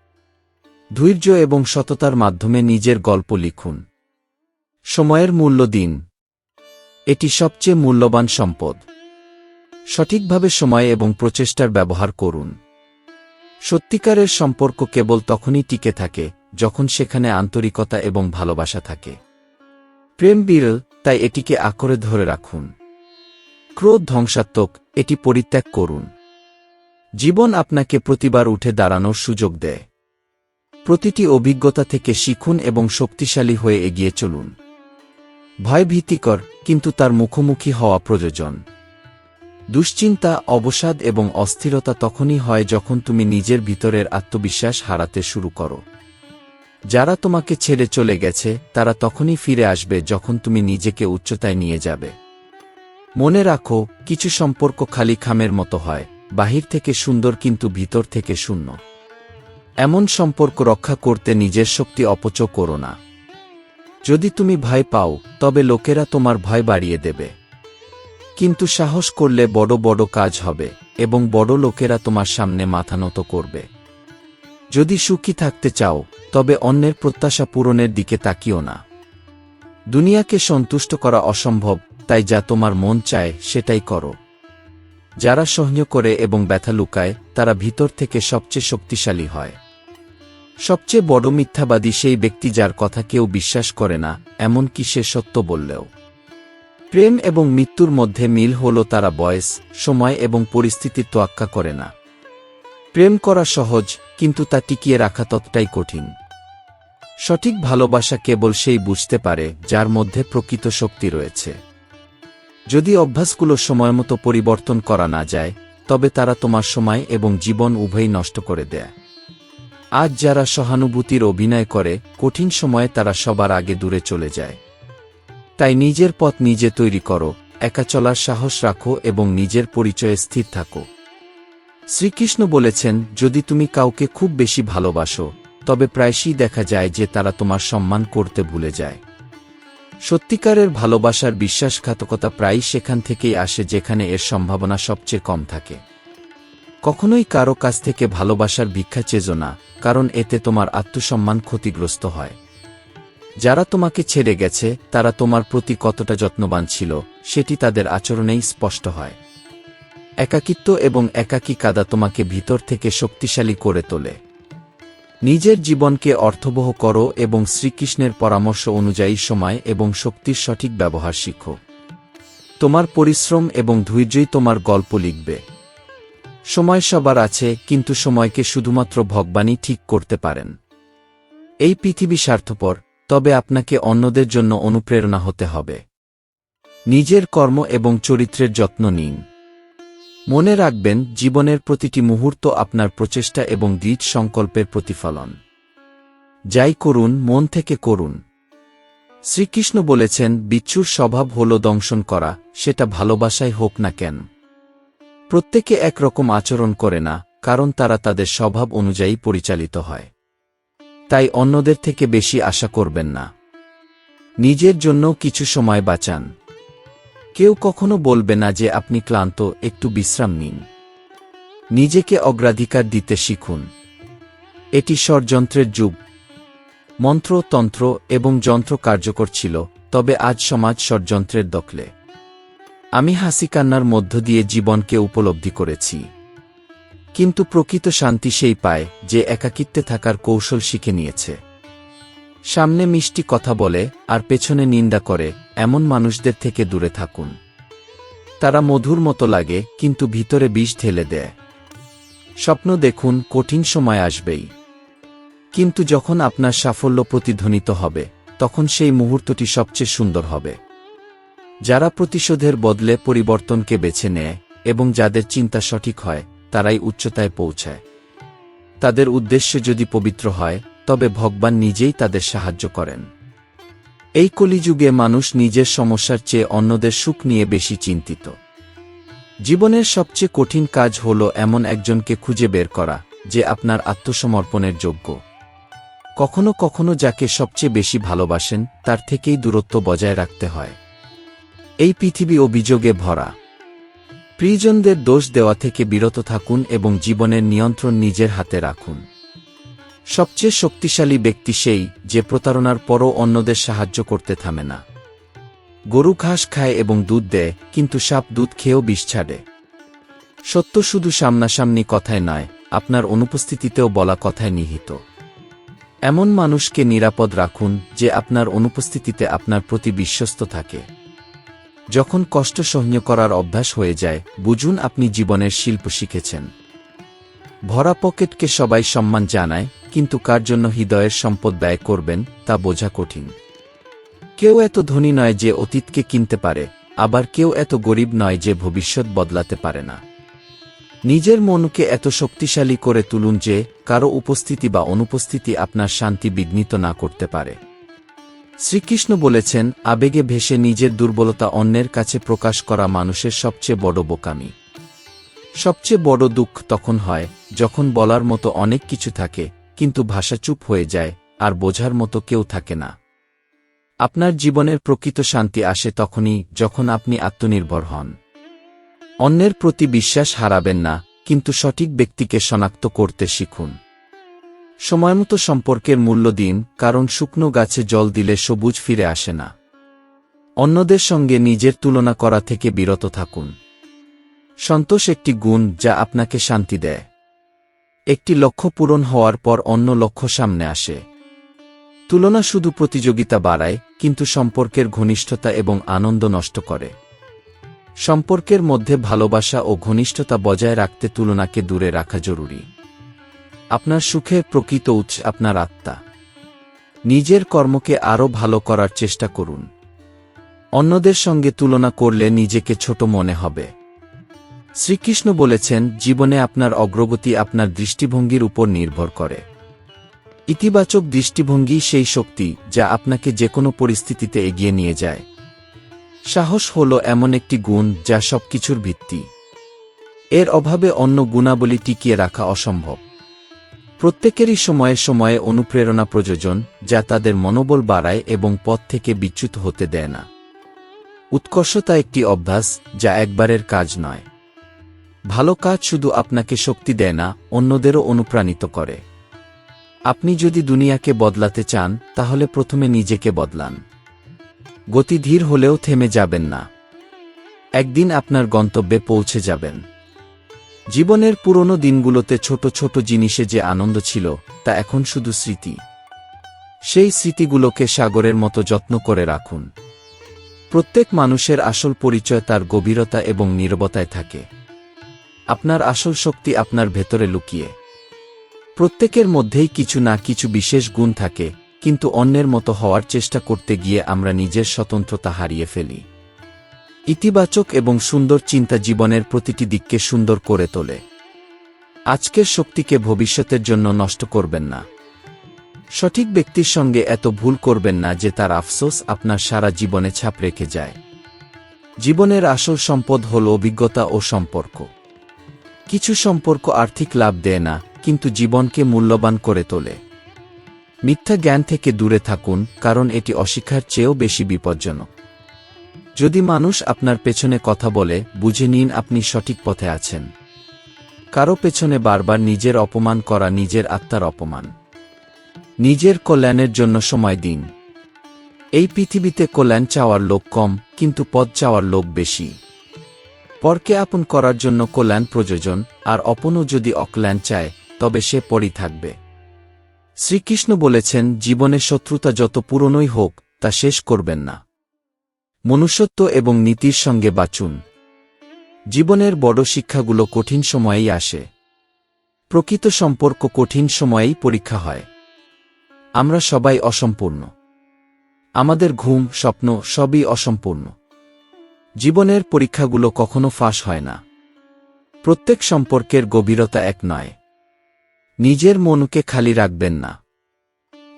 ধৈর্য এবং সততার মাধ্যমে নিজের গল্প লিখুন। সময়ের মূল্য দিন। এটি সবচেয়ে মূল্যবান সম্পদ। সঠিকভাবে সময় এবং প্রচেষ্টার ব্যবহার করুন। সত্যিকারের সম্পর্ক কেবল তখনই টিকে থাকে যখন সেখানে আন্তরিকতা এবং ভালোবাসা থাকে। প্রেম বিরল, তাই এটিকে আঁকড়ে ধরে রাখুন। ক্রোধ ধ্বংসাত্মক, এটি পরিত্যাগ করুন। জীবন আপনাকে প্রতিবার উঠে দাঁড়ানোর সুযোগ দেয়। প্রতিটি অভিজ্ঞতা থেকে শিখুন এবং শক্তিশালী হয়ে এগিয়ে চলুন। ভয় ভীতিকর, কিন্তু তার মুখোমুখি হওয়া প্রয়োজন। দুশ্চিন্তা, অবসাদ এবং অস্থিরতা তখনই হয় যখন তুমি নিজের ভিতরের আত্মবিশ্বাস হারাতে শুরু করো। যারা তোমাকে ছেড়ে চলে গেছে, তারা তখনই ফিরে আসবে যখন তুমি নিজেকে উচ্চতায় নিয়ে যাবে। মনে রাখো, কিছু সম্পর্ক খালি খামের মতো হয়, বাহির থেকে সুন্দর কিন্তু ভিতর থেকে শূন্য। এমন সম্পর্ক রক্ষা করতে নিজের শক্তি অপচয় করো না। যদি তুমি ভয় পাও, তবে লোকেরা তোমার ভয় বাড়িয়ে দেবে। কিন্তু সাহস করলে বড় বড় কাজ হবে, এবং বড় লোকেরা তোমার সামনে মাথা নত করবে। যদি সুখী থাকতে চাও, তবে অন্যের প্রত্যাশা পূরণের দিকে তাকিও না। দুনিয়াকে সন্তুষ্ট করা অসম্ভব, তাই যা তোমার মন চায় সেটাই করো। যারা সহ্য করে এবং ব্যথা লুকায়, তারা ভিতর থেকে সবচেয়ে শক্তিশালী হয়। সবচেয়ে বড় মিথ্যাবাদী সেই ব্যক্তি যার কথা কেউ বিশ্বাস করে না, এমনকি সে সত্য বললেও। প্রেম এবং মৃত্যুর মধ্যে মিল হল তারা বয়স, সময় এবং পরিস্থিতির তোয়াক্কা করে না। প্রেম করা সহজ, কিন্তু তা টিকিয়ে রাখা ততটাই কঠিন। সঠিক ভালোবাসা কেবল সেই বুঝতে পারে যার মধ্যে প্রকৃত শক্তি রয়েছে। যদি অভ্যাসগুলো সময়মতো পরিবর্তন করা না যায়, তবে তারা তোমার সময় এবং জীবন উভয়ই নষ্ট করে দেয়। আজ যারা সহানুভূতির অভিনয় করে, কঠিন সময়ে তারা সবার আগে দূরে চলে যায়। তাই নিজের পথ নিজে তৈরি করো, একা চলার সাহস রাখো এবং নিজের পরিচয়ে স্থির থাকো। শ্রীকৃষ্ণ বলেছেন, যদি তুমি কাউকে খুব বেশি ভালোবাসো, তবে প্রায়শই দেখা যায় যে তারা তোমার সম্মান করতে ভুলে যায়। সত্যিকারের ভালোবাসার বিশ্বাসঘাতকতা প্রায়ই সেখান থেকেই আসে যেখানে এর সম্ভাবনা সবচেয়ে কম থাকে। কখনোই কারো কাছ থেকে ভালোবাসার ভিক্ষা চেজো না, কারণ এতে তোমার আত্মসম্মান ক্ষতিগ্রস্ত হয়। যারা তোমাকে ছেড়ে গেছে, তারা তোমার প্রতি কতটা যত্নবান ছিল, সেটি তাদের আচরণেই স্পষ্ট হয়। একাকিত্ব এবং একাকী কাদা তোমাকে ভিতর থেকে শক্তিশালী করে তোলে। নিজের জীবনকে অর্থবহ করো এবং শ্রীকৃষ্ণের পরামর্শ অনুযায়ী সময় এবং শক্তির সঠিক ব্যবহার শিখো। তোমার পরিশ্রম এবং ধৈর্যই তোমার গল্প লিখবে। সময় সবার আছে, কিন্তু সময়কে শুধুমাত্র ভগবানই ঠিক করতে পারেন। এই পৃথিবী স্বার্থপর, তবে আপনাকে অন্যদের জন্য অনুপ্রেরণা হতে হবে। নিজের কর্ম এবং চরিত্রের যত্ন নিন। মনে রাখবেন, জীবনের প্রতিটি মুহূর্ত আপনার প্রচেষ্টা এবং দৃঢ় সংকল্পের প্রতিফলন। যাই করুন, মন থেকে করুন। শ্রীকৃষ্ণ বলেছেন, বিচ্ছুর স্বভাব হল দংশন করা, সেটা ভালোবাসাই হোক না কেন। প্রত্যেকে একরকম আচরণ করে না, কারণ তারা তাদের স্বভাব অনুযায়ী পরিচালিত হয়। তাই অন্যদের থেকে বেশি আশা করবেন না। নিজের জন্য কিছু সময় বাঁচান। কেউ কখনো বলবে না যে আপনি ক্লান্ত, একটু বিশ্রাম নিন। নিজেকে অগ্রাধিকার দিতে শিখুন। এটি ষড়যন্ত্রের যুগ। মন্ত্র, তন্ত্র এবং যন্ত্র কার্যকর ছিল, তবে আজ সমাজ ষড়যন্ত্রের দখলে। আমি হাসি কান্নার মধ্য দিয়ে জীবনকে উপলব্ধি করেছি। কিন্তু প্রকৃত শান্তি সেই পায় যে একাকিত্বে থাকার কৌশল শিখে নিয়েছে। সামনে মিষ্টি কথা বলে আর পেছনে নিন্দা করে এমন মানুষদের থেকে দূরে থাকুন। তারা মধুর মতো লাগে কিন্তু ভিতরে বিষ ঢেলে দেয়। স্বপ্ন দেখুন, কঠিন সময় আসবেই, কিন্তু যখন আপনার সাফল্য প্রতিধ্বনিত হবে তখন সেই মুহূর্তটি সবচেয়ে সুন্দর হবে। যারা প্রতিশোধের বদলে পরিবর্তনকে বেছে নেয় এবং যাদের চিন্তা সঠিক হয় তারাই উচ্চতায় পৌঁছায়। তাদের উদ্দেশ্য যদি পবিত্র হয় তবে ভগবান নিজেই তাদের সাহায্য করেন। এই কলিযুগে মানুষ নিজের সমস্যার চেয়ে অন্যদের সুখ নিয়ে বেশি চিন্তিত। জীবনের সবচেয়ে কঠিন কাজ হল এমন একজনকে খুঁজে বের করা যে আপনার আত্মসমর্পণের যোগ্য। কখনো কখনো যাকে সবচেয়ে বেশি ভালোবাসেন তার থেকেই দূরত্ব বজায় রাখতে হয়। এই পৃথিবী অভিযোগে ভরা। প্রিয়জনদের দোষ দেওয়া থেকে বিরত থাকুন এবং জীবনের নিয়ন্ত্রণ নিজের হাতে রাখুন। সবচেয়ে শক্তিশালী ব্যক্তি সেই যে প্রতারণার পরও অন্যদের সাহায্য করতে থামে না। গরু ঘাস খায় এবং দুধ দেয়, কিন্তু সাপ দুধ খেয়েও বিষ ছাড়ে। সত্য শুধু সামনাসামনি কথায় নয়, আপনার অনুপস্থিতিতেও বলা কথায় নিহিত। এমন মানুষকে নিরাপদ রাখুন যে আপনার অনুপস্থিতিতে আপনার প্রতি বিশ্বস্ত থাকে। যখন কষ্ট সহ্য করার অভ্যাস হয়ে যায় বুঝুন আপনি জীবনের শিল্প শিখেছেন। ভরা পকেটকে সবাই সম্মান জানায়, কিন্তু কার জন্য হৃদয়ের সম্পদ ব্যয় করবেন তা বোঝা কঠিন। কেউ এত ধনী নয় যে অতীতকে কিনতে পারে, আবার কেউ এত গরিব নয় যে ভবিষ্যৎ বদলাতে পারে না। নিজের মনকে এত শক্তিশালী করে তুলুন যে কারো উপস্থিতি বা অনুপস্থিতি আপনার শান্তি বিঘ্নিত না করতে পারে। শ্রীকৃষ্ণ বলেছেন, আবেগে ভেসে নিজের দুর্বলতা অন্যের কাছে প্রকাশ করা মানুষের সবচেয়ে বড় বোকামি। সবচেয়ে বড় দুঃখ তখন হয় যখন বলার মতো অনেক কিছু থাকে কিন্তু ভাষা চুপ হয়ে যায় আর বোঝার মতো কেউ থাকে না। আপনার জীবনের প্রকৃত শান্তি আসে তখনই যখন আপনি আত্মনির্ভর হন। অন্যের প্রতি বিশ্বাস হারাবেন না, কিন্তু সঠিক ব্যক্তিকে শনাক্ত করতে শিখুন। সময়মতো সম্পর্কের মূল্য দিন, কারণ শুকনো গাছে জল দিলে সবুজ ফিরে আসে না। অন্যদের সঙ্গে নিজের তুলনা করা থেকে বিরত থাকুন। সন্তোষ একটি গুণ যা আপনাকে শান্তি দেয়। একটি লক্ষ্য পূরণ হওয়ার পর অন্য লক্ষ্য সামনে আসে। তুলনা শুধু প্রতিযোগিতা বাড়ায়, কিন্তু সম্পর্কের ঘনিষ্ঠতা এবং আনন্দ নষ্ট করে। সম্পর্কের মধ্যে ভালোবাসা ও ঘনিষ্ঠতা বজায় রাখতে তুলনাকে দূরে রাখা জরুরি। আপনার সুখের প্রকৃত উৎস আপনার আত্মা। নিজের কর্মকে আরও ভালো করার চেষ্টা করুন। অন্যদের সঙ্গে তুলনা করলে নিজেকে ছোট মনে হবে। শ্রীকৃষ্ণ বলেছেন, জীবনে আপনার অগ্রগতি আপনার দৃষ্টিভঙ্গির উপর নির্ভর করে। ইতিবাচক দৃষ্টিভঙ্গি সেই শক্তি যা আপনাকে যেকোনো পরিস্থিতিতে এগিয়ে নিয়ে যায়। সাহস হল এমন একটি গুণ যা সবকিছুর ভিত্তি। এর অভাবে অন্য গুণাবলী টিকিয়ে রাখা অসম্ভব। প্রত্যেকেরই সময়ে সময়ে অনুপ্রেরণা প্রয়োজন যা তাদের মনোবল বাড়ায় এবং পথ থেকে বিচ্যুত হতে দেয় না। উৎকর্ষতা একটি অভ্যাস যা একবারের কাজ নয়। ভালো কাজ শুধু আপনাকে শক্তি দেয় না, অন্যদেরও অনুপ্রাণিত করে। আপনি যদি দুনিয়াকে বদলাতে চান তাহলে প্রথমে নিজেকে বদলান। গতি ধীর হলেও থেমে যাবেন না। একদিন আপনার গন্তব্যে পৌঁছে যাবেন। জীবনের পুরনো দিনগুলোতে ছোট ছোট জিনিসে যে আনন্দ ছিল তা এখন শুধু স্মৃতি। সেই স্মৃতিগুলোকে সাগরের মতো যত্ন করে রাখুন। প্রত্যেক মানুষের আসল পরিচয় তার গভীরতা এবং নীরবতায় থাকে। আপনার আসল শক্তি আপনার ভেতরে লুকিয়ে। প্রত্যেকের মধ্যেই কিছু না কিছু বিশেষ গুণ থাকে, কিন্তু অন্যের মতো হওয়ার চেষ্টা করতে গিয়ে আমরা নিজের স্বতন্ত্রতা হারিয়ে ফেলি। ইতিবাচক এবং সুন্দর চিন্তা জীবনের প্রতিটি দিককে সুন্দর করে তোলে। আজকের শক্তিকে ভবিষ্যতের জন্য নষ্ট করবেন না। সঠিক ব্যক্তির সঙ্গে এত ভুল করবেন না যে তার আফসোস আপনার সারা জীবনে ছাপ রেখে যায়। জীবনের আসল সম্পদ হল অভিজ্ঞতা ও সম্পর্ক। কিছু সম্পর্ক আর্থিক লাভ দেয় না, কিন্তু জীবনকে মূল্যবান করে তোলে। মিথ্যা জ্ঞান থেকে দূরে থাকুন, কারণ এটি অশিক্ষার চেয়েও বেশি বিপজ্জনক। যদি মানুষ আপনার পেছনে কথা বলে, বুঝে নিন আপনি সঠিক পথে আছেন। কারো পেছনে বারবার নিজের অপমান করা নিজের আত্মার অপমান। নিজের কল্যাণের জন্য সময় দিন। এই পৃথিবীতে কল্যাণ চাওয়ার লোক কম, কিন্তু পদ চাওয়ার লোক বেশি। পরকে আপন করার জন্য কল্যাণ প্রয়োজন, আর অপনও যদি অকল্যাণ চায় তবে সে পরই থাকবে। শ্রীকৃষ্ণ বলেছেন, জীবনে শত্রুতা যত পুরনোই হোক তা শেষ করবেন না। মনুষ্যত্ব এবং নীতির সঙ্গে বাঁচুন। জীবনের বড় শিক্ষাগুলো কঠিন সময়েই আসে। প্রকৃত সম্পর্ক কঠিন সময়েই পরীক্ষা হয়। আমরা সবাই অসম্পূর্ণ। আমাদের ঘুম, স্বপ্ন সবই অসম্পূর্ণ। জীবনের পরীক্ষাগুলো কখনো ফাঁস হয় না। প্রত্যেক সম্পর্কের গভীরতা এক নয়। নিজের মনকে খালি রাখবেন না।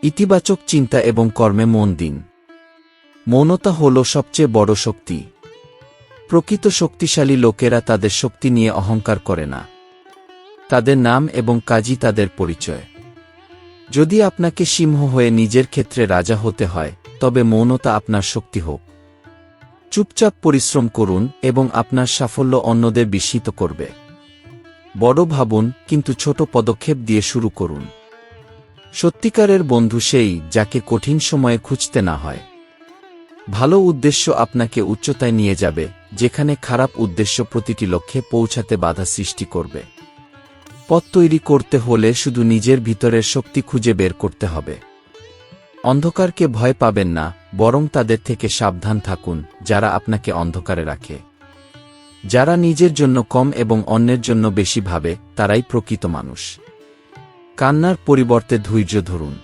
ইতিবাচক চিন্তা এবং কর্মে মন দিন। মৌনতা হল সবচেয়ে বড় শক্তি। প্রকৃত শক্তিশালী লোকেরা তাদের শক্তি নিয়ে অহংকার করে না। তাদের নাম এবং কাজই তাদের পরিচয়। যদি আপনাকে সিংহ হয়ে নিজের ক্ষেত্রে রাজা হতে হয়, তবে মৌনতা আপনার শক্তি হোক। চুপচাপ পরিশ্রম করুন এবং আপনার সাফল্য অন্যদের বিস্মিত করবে। বড় ভাবুন, কিন্তু ছোট পদক্ষেপ দিয়ে শুরু করুন। সত্যিকারের বন্ধু সেই, যাকে কঠিন সময়ে খুঁজতে না হয়। ভালো উদ্দেশ্য আপনাকে উচ্চতায় নিয়ে যাবে, যেখানে খারাপ উদ্দেশ্য প্রতিটি লক্ষ্যে পৌঁছাতে বাধা সৃষ্টি করবে। পথ তৈরি করতে হলে শুধু নিজের ভিতরের শক্তি খুঁজে বের করতে হবে। অন্ধকারকে ভয় পাবেন না, বরং তাদের থেকে সাবধান থাকুন যারা আপনাকে অন্ধকারে রাখে। যারা নিজের জন্য কম এবং অন্যের জন্য বেশি ভাবে, তারাই প্রকৃত মানুষ। কান্নার পরিবর্তে ধৈর্য ধরুন।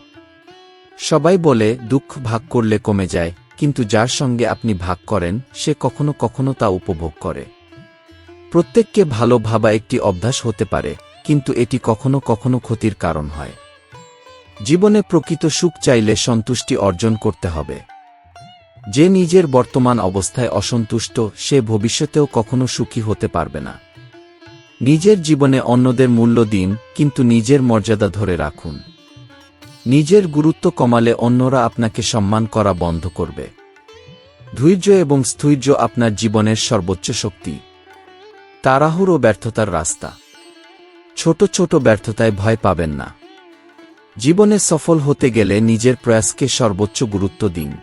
সবাই বলে দুঃখ ভাগ করলে কমে যায়, কিন্তু যার সঙ্গে আপনি ভাগ করেন সে কখনো কখনো তা উপভোগ করে। প্রত্যেককে ভালো ভাবা একটি অভ্যাস হতে পারে, কিন্তু এটি কখনো কখনো ক্ষতির কারণ হয়। জীবনে প্রকৃত সুখ চাইলে সন্তুষ্টি অর্জন করতে হবে। যে নিজের বর্তমান অবস্থায় অসন্তুষ্ট, সে ভবিষ্যতেও কখনো সুখী হতে পারবে না। নিজের জীবনে অন্যদের মূল্য দিন, কিন্তু নিজের মর্যাদা ধরে রাখুন। নিজের গুরুত্ব কমালে অন্যরা আপনাকে সম্মান করা বন্ধ করবে। ধৈর্য এবং স্থৈর্য আপনার জীবনের সর্বোচ্চ শক্তি। তাড়াহুড়ো ব্যর্থতার রাস্তা। ছোট ছোট ব্যর্থতায় ভয় পাবেন না। জীবনে সফল হতে গেলে নিজের প্রয়াসকে সর্বোচ্চ গুরুত্ব দিন।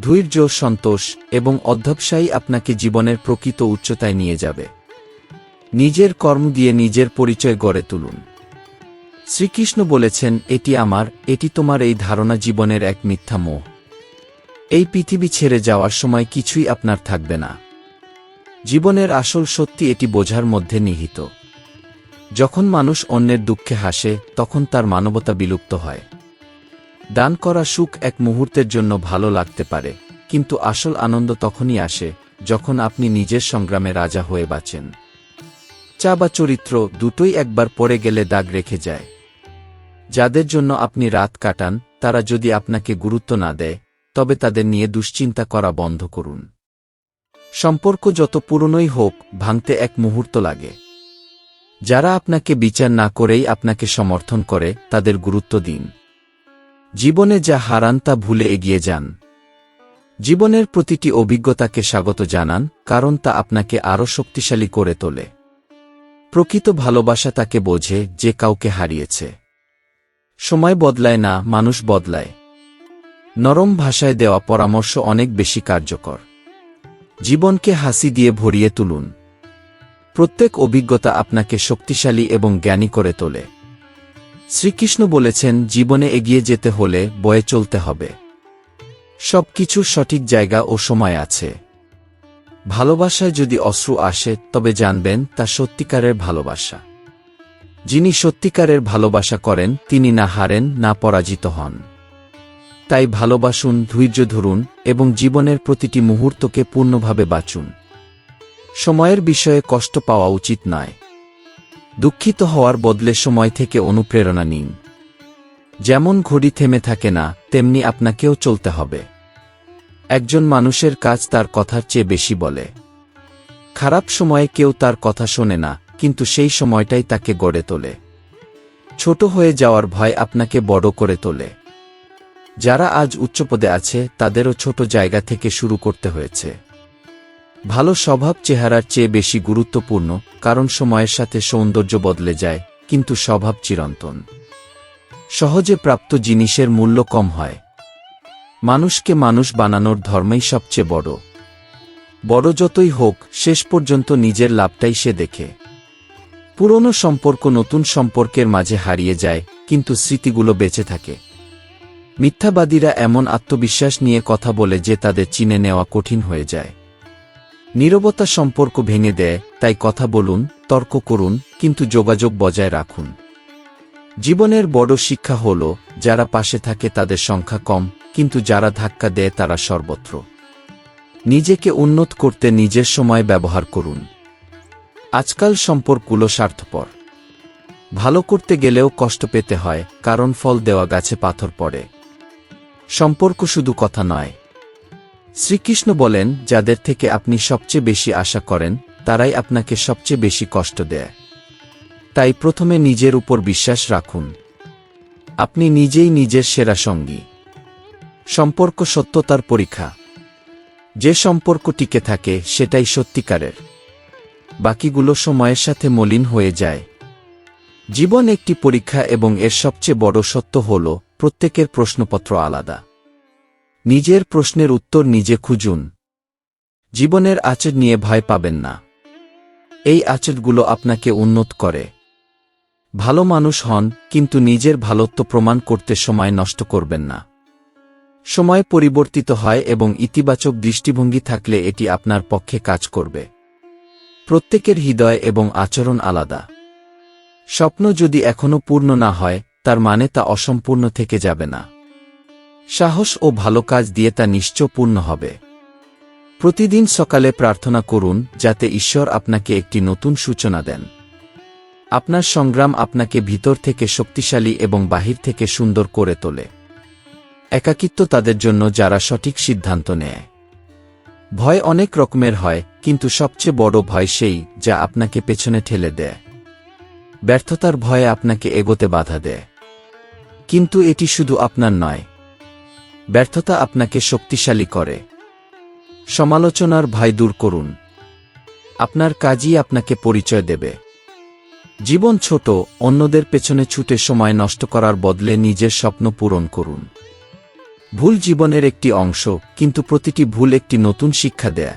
ধৈর্য, সন্তোষ এবং অধ্যবসায়ী আপনাকে জীবনের প্রকৃত উচ্চতায় নিয়ে যাবে। নিজের কর্ম দিয়ে নিজের পরিচয় গড়ে তুলুন। শ্রীকৃষ্ণ বলেছেন, এটি আমার, এটি তোমার। এই ধারণা জীবনের এক মিথ্যা মোহ। এই পৃথিবী ছেড়ে যাওয়ার সময় কিছুই আপনার থাকবে না। জীবনের আসল সত্যি এটি বোঝার মধ্যে নিহিত। যখন মানুষ অন্যের দুঃখে হাসে, তখন তার মানবতা বিলুপ্ত হয়। দান করা সুখ এক মুহূর্তের জন্য ভালো লাগতে পারে, কিন্তু আসল আনন্দ তখনই আসে যখন আপনি নিজের সংগ্রামে রাজা হয়ে বাঁচেন। চা বা চরিত্র দুটোই একবার পড়ে গেলে দাগ রেখে যায়। যাদের জন্য আপনি রাত কাটান, তারা যদি আপনাকে গুরুত্ব না দেয়, তবে তাদের নিয়ে দুশ্চিন্তা করা বন্ধ করুন। সম্পর্ক যত পুরনোই হোক, ভাঙতে এক মুহূর্ত লাগে। যারা আপনাকে বিচার না করেই আপনাকে সমর্থন করে, তাদের গুরুত্ব দিন। জীবনে যা হারান তা ভুলে এগিয়ে যান। জীবনের প্রতিটি অভিজ্ঞতাকে স্বাগত জানান, কারণ তা আপনাকে আরও শক্তিশালী করে তোলে। প্রকৃত ভালোবাসা তাকে বোঝে যে কাউকে হারিয়েছে। সময় বদলায় না, মানুষ বদলায়। নরম ভাষায় দেওয়া পরামর্শ অনেক বেশি কার্যকর। জীবনকে হাসি দিয়ে ভরিয়ে তুলুন। প্রত্যেক অভিজ্ঞতা আপনাকে শক্তিশালী এবং জ্ঞানী করে তোলে। শ্রীকৃষ্ণ বলেছেন, জীবনে এগিয়ে যেতে হলে বয়ে চলতে হবে। সব কিছুর সঠিক জায়গা ও সময় আছে। ভালোবাসায় যদি অশ্রু আসে, তবে জানবেন তা সত্যিকারের ভালোবাসা। যিনি সত্যিকারের ভালোবাসা করেন, তিনি না হারেন না পরাজিত হন। তাই ভালোবাসুন, ধৈর্য ধরুন এবং জীবনের প্রতিটি মুহূর্তকে পূর্ণভাবে বাঁচুন। সময়ের বিষয়ে কষ্ট পাওয়া উচিত নয়। দুঃখিত হওয়ার বদলে সময় থেকে অনুপ্রেরণা নিন। যেমন ঘড়ি থেমে থাকে না, তেমনি আপনাকেও চলতে হবে। একজন মানুষের কাজ তার কথার চেয়ে বেশি বলে। খারাপ সময়ে কেউ তার কথা শোনে না, কিন্তু সেই সময়টাই তাকে গড়ে তোলে। ছোট হয়ে যাওয়ার ভয় আপনাকে বড় করে তোলে। যারা আজ উচ্চপদে আছে, তাদেরও ছোট জায়গা থেকে শুরু করতে হয়েছে। ভালো স্বভাব চেহারার চেয়ে বেশি গুরুত্বপূর্ণ, কারণ সময়ের সাথে সৌন্দর্য বদলে যায়, কিন্তু স্বভাব চিরন্তন। সহজে প্রাপ্ত জিনিসের মূল্য কম হয়। মানুষকে মানুষ বানানোর ধর্মই সবচেয়ে বড়। বড় যতই হোক, শেষ পর্যন্ত নিজের লাভটাই সে দেখে। পুরনো সম্পর্ক নতুন সম্পর্কের মাঝে হারিয়ে যায়, কিন্তু স্মৃতিগুলো বেঁচে থাকে। মিথ্যাবাদীরা এমন আত্মবিশ্বাস নিয়ে কথা বলে যে তাদের চিনে নেওয়া কঠিন হয়ে যায়। নীরবতা সম্পর্ক ভেঙে দেয়, তাই কথা বলুন, তর্ক করুন, কিন্তু যোগাযোগ বজায় রাখুন। জীবনের বড় শিক্ষা হল, যারা পাশে থাকে তাদের সংখ্যা কম, কিন্তু যারা ধাক্কা দেয় তারা সর্বত্র। নিজেকে উন্নত করতে নিজের সময় ব্যবহার করুন। আজকাল সম্পর্কগুলো স্বার্থপর। ভালো করতে গেলেও কষ্ট পেতে হয়, কারণ ফল দেওয়া গাছে পাথর পড়ে। সম্পর্ক শুধু কথা নয়। শ্রীকৃষ্ণ বলেন, যাদের থেকে আপনি সবচেয়ে বেশি আশা করেন তারাই আপনাকে সবচেয়ে বেশি কষ্ট দেয়। তাই প্রথমে নিজের উপর বিশ্বাস রাখুন। আপনি নিজেই নিজের সেরা সঙ্গী। সম্পর্ক সত্যতার পরীক্ষা। যে সম্পর্ক টিকে থাকে সেটাই সত্যিকারের। বাকিগুলো সময়ের সাথে মলিন হয়ে যায়। জীবন একটি পরীক্ষা এবং এর সবচেয়ে বড় সত্য হল, প্রত্যেকের প্রশ্নপত্র আলাদা। নিজের প্রশ্নের উত্তর নিজে খুঁজুন। জীবনের আচর নিয়ে ভয় পাবেন না। এই আচরগুলো আপনাকে উন্নত করে। ভালো মানুষ হন, কিন্তু নিজের ভালোত্ব প্রমাণ করতে সময় নষ্ট করবেন না। সময় পরিবর্তিত হয় এবং ইতিবাচক দৃষ্টিভঙ্গি থাকলে এটি আপনার পক্ষে কাজ করবে। প্রত্যেকের হৃদয় এবং আচরণ আলাদা। স্বপ্ন যদি এখনো পূর্ণ না হয়, তার মানে তা অসম্পূর্ণ থেকে যাবে না। সাহস ও ভালো কাজ দিয়ে তা নিশ্চয় পূর্ণ হবে। প্রতিদিন সকালে প্রার্থনা করুন, যাতে ঈশ্বর আপনাকে একটি নতুন সূচনা দেন। আপনার সংগ্রাম আপনাকে ভিতর থেকে শক্তিশালী এবং বাহির থেকে সুন্দর করে তোলে। একাকিত্ব তাদের জন্য যারা সঠিক সিদ্ধান্ত নেয়। ভয় অনেক রকমের হয়, কিন্তু সবচেয়ে বড় ভয় সেই যা আপনাকে পেছনে ঠেলে দেয়। ব্যর্থতার ভয়ে আপনাকে এগোতে বাধা দেয়। কিন্তু এটি শুধু আপনার নয়। ব্যর্থতা আপনাকে শক্তিশালী করে। সমালোচনার ভয় দূর করুন। আপনার কাজই আপনাকে পরিচয় দেবে। জীবন ছোট, অন্যদের পেছনে ছুটে সময় নষ্ট করার বদলে নিজের স্বপ্ন পূরণ করুন। ভুল জীবনের একটি অংশ, কিন্তু প্রতিটি ভুল একটি নতুন শিক্ষা দেয়।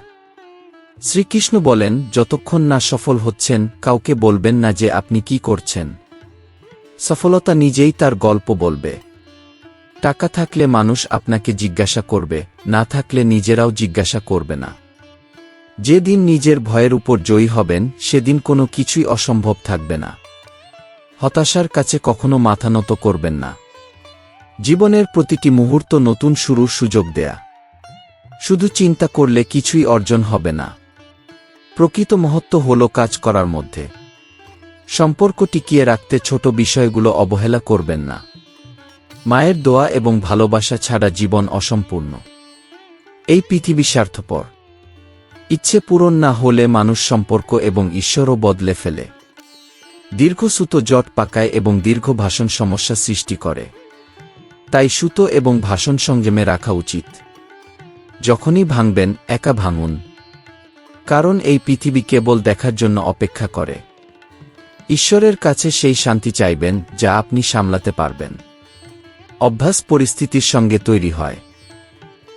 শ্রীকৃষ্ণ বলেন, যতক্ষণ না সফল হচ্ছেন কাউকে বলবেন না যে আপনি কি করছেন। সফলতা নিজেই তার গল্প বলবে। টাকা থাকলে মানুষ আপনাকে জিজ্ঞাসা করবে, না থাকলে নিজেরাও জিজ্ঞাসা করবে না। যেদিন নিজের ভয়ের উপর জয়ী হবেন সেদিন কোনো কিছুই অসম্ভব থাকবে না। হতাশার কাছে কখনো মাথা নত করবেন না। জীবনের প্রতিটি মুহূর্ত নতুন শুরুর সুযোগ দেয়া। শুধু চিন্তা করলে কিছুই অর্জন হবে না। প্রকৃত মহত্ব হল কাজ করার মধ্যে। সম্পর্ক টিকিয়ে রাখতে ছোট বিষয়গুলো অবহেলা করবেন না। মায়ের দোয়া এবং ভালোবাসা ছাড়া জীবন অসম্পূর্ণ। এই পৃথিবী স্বার্থপর। ইচ্ছে পূরণ না হলে মানুষ সম্পর্ক এবং ঈশ্বরও বদলে ফেলে। দীর্ঘ সুতো জট পাকায় এবং দীর্ঘ ভাষণ সমস্যা সৃষ্টি করে। তাই সুতো এবং ভাষণ সংযমে রাখা উচিত। যখনই ভাঙবেন, একা ভাঙুন। কারণ এই পৃথিবী কেবল দেখার জন্য অপেক্ষা করে। ঈশ্বরের কাছে সেই শান্তি চাইবেন যা আপনি সামলাতে পারবেন। অভ্যাস পরিস্থিতির সঙ্গে তৈরি হয়।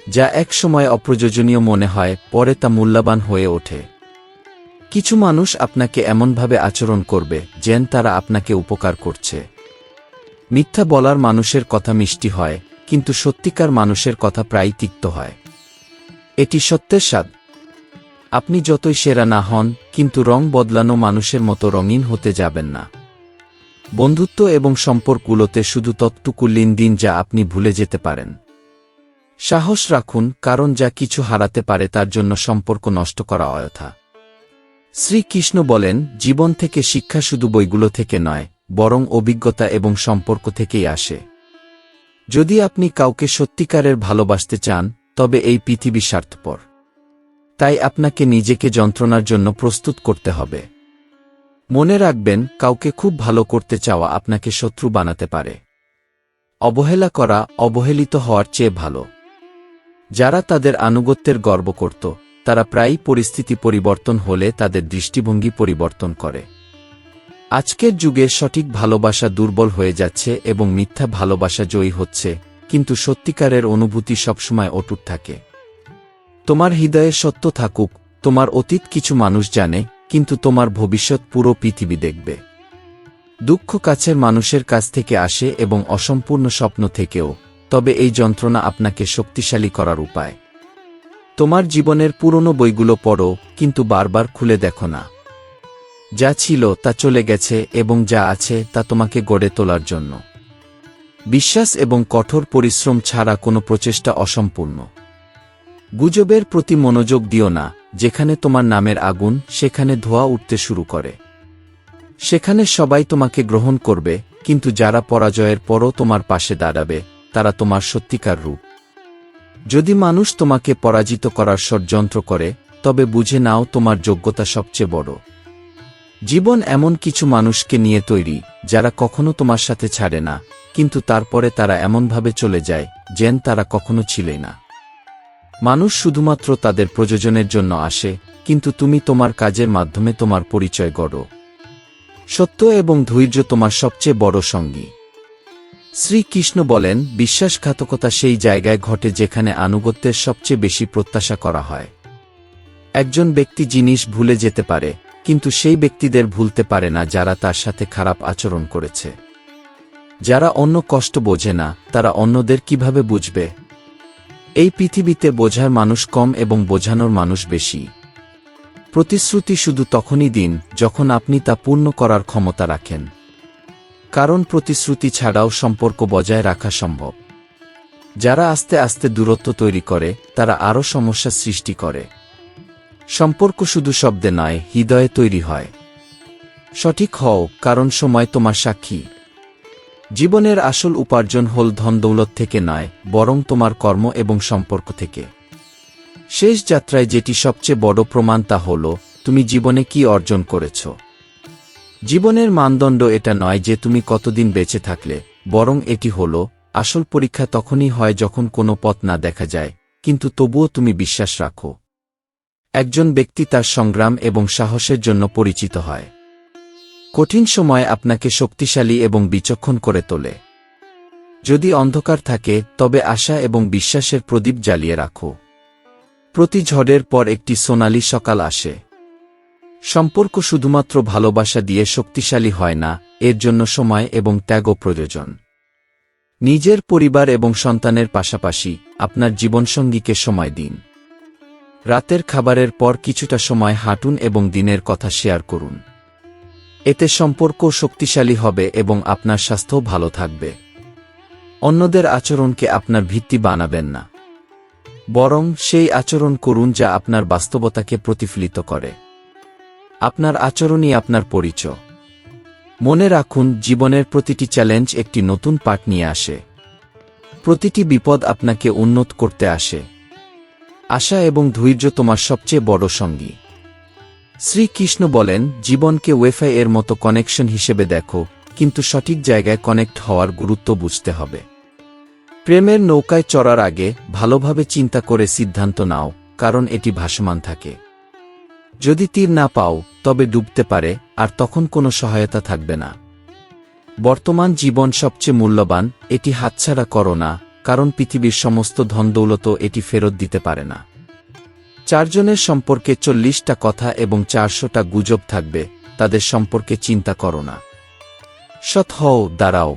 যা এক সময় অপ্রয়োজনীয় মনে হয়, পরে তা মূল্যবান হয়ে ওঠে। কিছু মানুষ আপনাকে এমনভাবে আচরণ করবে যেন তারা আপনাকে উপকার করছে। মিথ্যা বলার মানুষের কথা মিষ্টি হয়, কিন্তু সত্যিকার মানুষের কথা প্রায় তিক্ত হয়। এটি সত্যের স্বাদ। আপনি যতই সেরা না হন, কিন্তু রং বদলানো মানুষের মতো রঙিন হতে যাবেন না। বন্ধুত্ব এবং সম্পর্কগুলোতে শুধু ততটুকু লীন দিন যা আপনি ভুলে যেতে পারেন। সাহস রাখুন, কারণ যা কিছু হারাতে পারে তার জন্য সম্পর্ক নষ্ট করা অযথা। শ্রীকৃষ্ণ বলেন, জীবন থেকে শিক্ষা শুধু বইগুলো থেকে নয়, বরং অভিজ্ঞতা এবং সম্পর্ক থেকেই আসে। যদি আপনি কাউকে সত্যিকারের ভালোবাসতে চান, তবে এই পৃথিবী স্বার্থপর। তাই আপনাকে নিজেকে যন্ত্রণার জন্য প্রস্তুত করতে হবে। মনে রাখবেন, কাউকে খুব ভালো করতে চাওয়া আপনাকে শত্রু বানাতে পারে। অবহেলা করা অবহেলিত হওয়ার চেয়ে ভালো। যারা তাদের আনুগত্যের গর্ব করত, তারা প্রায়ই পরিস্থিতি পরিবর্তন হলে তাদের দৃষ্টিভঙ্গি পরিবর্তন করে। আজকের যুগে সঠিক ভালোবাসা দুর্বল হয়ে যাচ্ছে এবং মিথ্যা ভালোবাসা জয়ী হচ্ছে, কিন্তু সত্যিকারের অনুভূতি সবসময় অটুট থাকে। তোমার হৃদয়ে সত্য থাকুক। তোমার অতীত কিছু মানুষ জানে, কিন্তু তোমার ভবিষ্যৎ পুরো পৃথিবী দেখবে। দুঃখ কাছের মানুষের কাছ থেকে আসে এবং অসম্পূর্ণ স্বপ্ন থেকেও, তবে এই যন্ত্রণা আপনাকে শক্তিশালী করার উপায়। তোমার জীবনের পুরনো বইগুলো পড়ো, কিন্তু বারবার খুলে দেখো না। যা ছিল তা চলে গেছে এবং যা আছে তা তোমাকে গড়ে তোলার জন্য। বিশ্বাস এবং কঠোর পরিশ্রম ছাড়া কোনো প্রচেষ্টা অসম্পূর্ণ। গুজবের প্রতি মনোযোগ দিও না, যেখানে তোমার নামের আগুন সেখানে ধোঁয়া উঠতে শুরু করে। সেখানে সবাই তোমাকে গ্রহণ করবে, কিন্তু যারা পরাজয়ের পরও তোমার পাশে দাঁড়াবে, তারা তোমার সত্যিকার রূপ। যদি মানুষ তোমাকে পরাজিত করার ষড়যন্ত্র করে, তবে বুঝে নাও তোমার যোগ্যতা সবচেয়ে বড়। জীবন এমন কিছু মানুষকে নিয়ে তৈরি, যারা কখনো তোমার সাথে ছাড়ে না, কিন্তু তারপরে তারা এমনভাবে চলে যায় যেন তারা কখনো ছিলই না। মানুষ শুধুমাত্র তাদের প্রয়োজনের জন্য আসে, কিন্তু তুমি তোমার কাজের মাধ্যমে তোমার পরিচয় গড়ো। সত্য এবং ধৈর্য তোমার সবচেয়ে বড় সঙ্গী। শ্রীকৃষ্ণ বলেন, বিশ্বাসঘাতকতা সেই জায়গায় ঘটে যেখানে আনুগত্যের সবচেয়ে বেশি প্রত্যাশা করা হয়। একজন ব্যক্তি জিনিস ভুলে যেতে পারে, কিন্তু সেই ব্যক্তিদের ভুলতে পারে না যারা তার সাথে খারাপ আচরণ করেছে। যারা অন্য কষ্ট বোঝে না, তারা অন্যদের কিভাবে বুঝবে? এই পৃথিবীতে বোঝার মানুষ কম এবং বোঝানোর মানুষ বেশি। প্রতিশ্রুতি শুধু তখনই দিন যখন আপনি তা পূর্ণ করার ক্ষমতা রাখেন। কারণ প্রতিশ্রুতি ছাড়াও সম্পর্ক বজায় রাখা সম্ভব। যারা আস্তে আস্তে দূরত্ব তৈরি করে, তারা আরও সমস্যা সৃষ্টি করে। সম্পর্ক শুধু শব্দে নয়, হৃদয়ে তৈরি হয়। সঠিক হও, কারণ সময় তোমার সাক্ষী। জীবনের আসল উপার্জন হল ধনদৌলত থেকে নয়, বরং তোমার কর্ম এবং সম্পর্ক থেকে। শেষ যাত্রায় যেটি সবচেয়ে বড় প্রমাণ তা হল তুমি জীবনে কি অর্জন করেছ। জীবনের মানদণ্ড এটা নয় যে তুমি কতদিন বেঁচে থাকলে, বরং এটি হল আসল পরীক্ষা তখনই হয় যখন কোনো পথ না দেখা যায়, কিন্তু তবুও তুমি বিশ্বাস রাখো। একজন ব্যক্তি তার সংগ্রাম এবং সাহসের জন্য পরিচিত হয়। কঠিন সময় আপনাকে শক্তিশালী এবং বিচক্ষণ করে তোলে। যদি অন্ধকার থাকে, তবে আশা এবং বিশ্বাসের প্রদীপ জ্বালিয়ে রাখো। প্রতি ঝড়ের পর একটি সোনালী সকাল আসে। সম্পর্ক শুধুমাত্র ভালোবাসা দিয়ে শক্তিশালী হয় না, এর জন্য সময় এবং ত্যাগও প্রয়োজন। নিজের পরিবার এবং সন্তানের পাশাপাশি আপনার জীবনসঙ্গীকে সময় দিন। রাতের খাবারের পর কিছুটা সময় হাঁটুন এবং দিনের কথা শেয়ার করুন। এতে সম্পর্ক শক্তিশালী হবে এবং আপনার স্বাস্থ্যও ভালো থাকবে। অন্যদের আচরণকে আপনার ভিত্তি বানাবেন না, বরং সেই আচরণ করুন যা আপনার বাস্তবতাকে প্রতিফলিত করে। আপনার আচরণই আপনার পরিচয়। মনে রাখুন, জীবনের প্রতিটি চ্যালেঞ্জ একটি নতুন পাঠ নিয়ে আসে। প্রতিটি বিপদ আপনাকে উন্নত করতে আসে। আশা এবং ধৈর্য তোমার সবচেয়ে বড় সঙ্গী। শ্রীকৃষ্ণ বলেন, জীবনকে ওয়াইফাই এর মতো কানেকশন হিসেবে দেখো, কিন্তু সঠিক জায়গায় কানেক্ট হওয়ার গুরুত্ব বুঝতে হবে। প্রেমের নৌকায় চড়ার আগে ভালোভাবে চিন্তা করে সিদ্ধান্ত নাও, কারণ এটি ভাসমান থাকে। যদি তীর না পাও, তবে ডুবতে পারে, আর তখন কোনো সহায়তা থাকবে না। বর্তমান জীবন সবচেয়ে মূল্যবান, এটি হাতছাড়া করো না, কারণ পৃথিবীর সমস্ত ধনদৌলতও এটি ফেরত দিতে পারে না। 4 জনের সম্পর্কে 40টা কথা এবং 400টা গুজব থাকবে, তাদের সম্পর্কে চিন্তা করো না। সৎ হও, দাঁড়াও।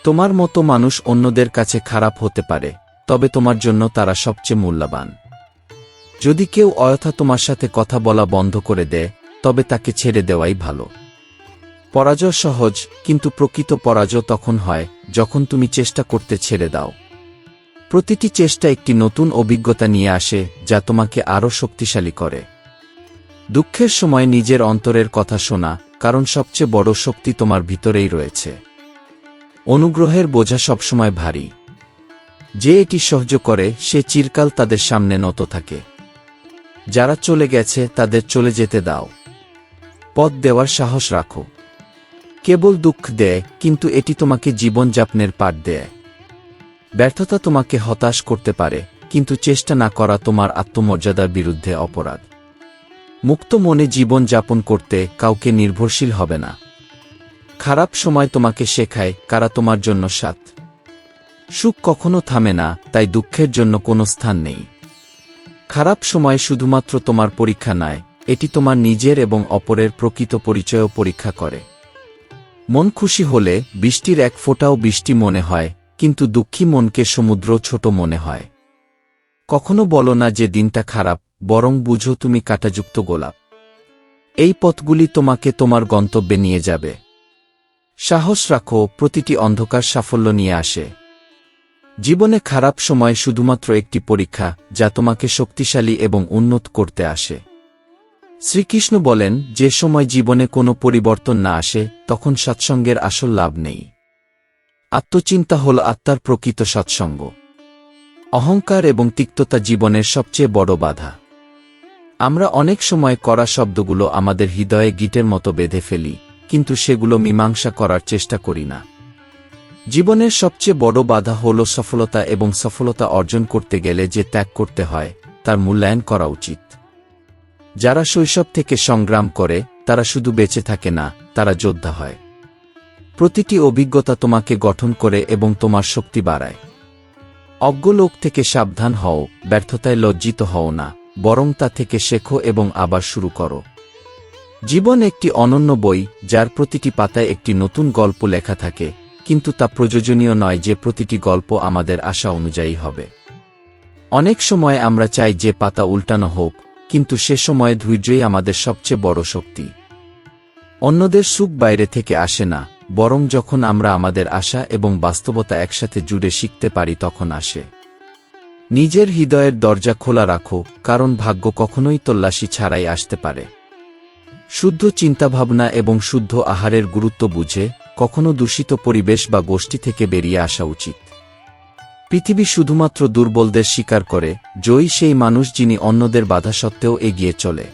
তোমার মতো মানুষ অন্যদের কাছে খারাপ হতে পারে, তবে তোমার জন্য তারা সবচেয়ে মূল্যবান। যদি কেউ অযথা তোমার সাথে কথা বলা বন্ধ করে দেয়, তবে তাকে ছেড়ে দেওয়াই ভালো। পরাজয় সহজ, কিন্তু প্রকৃত পরাজয় তখন হয় যখন তুমি চেষ্টা করতে ছেড়ে দাও। প্রতিটি চেষ্টা একটি নতুন অভিজ্ঞতা নিয়ে আসে, যা তোমাকে আরও শক্তিশালী করে। দুঃখের সময় নিজের অন্তরের কথা শোনা, কারণ সবচেয়ে বড় শক্তি তোমার ভিতরেই রয়েছে। অনুগ্রহের বোঝা সবসময় ভারী। যে এটি সহ্য করে সে চিরকাল তাদের সামনে নত থাকে। যারা চলে গেছে তাদের চলে যেতে দাও। পথ দেওয়ার সাহস রাখো। কেবল দুঃখ দেয়, কিন্তু এটি তোমাকে জীবনযাপনের পাঠ দেয়। ব্যর্থতা তোমাকে হতাশ করতে পারে, কিন্তু চেষ্টা না করা তোমার আত্মমর্যাদার বিরুদ্ধে অপরাধ। মুক্ত মনে জীবন যাপন করতে কাউকে নির্ভরশীল হবে না। খারাপ সময় তোমাকে শেখায় কারা তোমার জন্য সাথ। সুখ কখনো থামে না, তাই দুঃখের জন্য কোনো স্থান নেই। খারাপ সময় শুধুমাত্র তোমার পরীক্ষা নয়, এটি তোমার নিজের এবং অপরের প্রকৃত পরিচয়ও পরীক্ষা করে। মন খুশি হলে বৃষ্টির এক ফোঁটাও বৃষ্টি মনে হয়, কিন্তু দুঃখী মনকে সমুদ্র ছোট মনে হয়। কখনো বলো না যে দিনটা খারাপ, বরং বুঝো তুমি কাঁটাযুক্ত গোলাপ। এই পথগুলি তোমাকে তোমার গন্তব্যে নিয়ে যাবে। সাহস রাখো, প্রতিটি অন্ধকার সাফল্য নিয়ে আসে। জীবনে খারাপ সময় শুধুমাত্র একটি পরীক্ষা, যা তোমাকে শক্তিশালী এবং উন্নত করতে আসে। শ্রীকৃষ্ণ বলেন, যে সময় জীবনে কোনো পরিবর্তন না আসে, তখন সৎসঙ্গের আসল লাভ নেই। আত্মচিন্তা হল আত্মার প্রকৃত সৎসঙ্গ। অহংকার এবং তিক্ততা জীবনের সবচেয়ে বড় বাধা। আমরা অনেক সময় করা শব্দগুলো আমাদের হৃদয়ে গিটের মতো বেঁধে ফেলি, কিন্তু সেগুলো মীমাংসা করার চেষ্টা করি না। জীবনের সবচেয়ে বড় বাধা হল সফলতা, এবং সফলতা অর্জন করতে গেলে যে ত্যাগ করতে হয়, তার মূল্যায়ন করা উচিত। যারা শৈশব থেকে সংগ্রাম করে, তারা শুধু বেঁচে থাকে না, তারা যোদ্ধা হয়। প্রতিটি অভিজ্ঞতা তোমাকে গঠন করে এবং তোমার শক্তি বাড়ায়। অজ্ঞ লোক থেকে সাবধান হও, ব্যর্থতায় লজ্জিত হও না, বরং তা থেকে শেখো এবং আবার শুরু করো। জীবন একটি অনন্য বই, যার প্রতিটি পাতায় একটি নতুন গল্প লেখা থাকে, কিন্তু তা প্রয়োজনীয় নয় যে প্রতিটি গল্প আমাদের আশা অনুযায়ী হবে। অনেক সময় আমরা চাই যে পাতা উল্টানো হোক, কিন্তু সে সময়ে ধৈর্যই আমাদের সবচেয়ে বড় শক্তি। অন্যদের সুখ বাইরে থেকে আসে না, বরং যখন আমরা আমাদের আশা এবং বাস্তবতা একসাথে জুড়ে শিখতে পারি তখন আসে। নিজের হৃদয়ের দরজা খোলা রাখো, কারণ ভাগ্য কখনোই তল্লাশি ছাড়াই আসতে পারে। শুদ্ধ চিন্তাভাবনা এবং শুদ্ধ আহারের গুরুত্ব বুঝে, কখনো দূষিত পরিবেশ বা গোষ্ঠী থেকে বেরিয়ে আসা উচিত। পৃথিবী শুধুমাত্র দুর্বলদের স্বীকার করে, জয়ী সেই মানুষ যিনি অন্যদের বাধা সত্ত্বেও এগিয়ে চলে।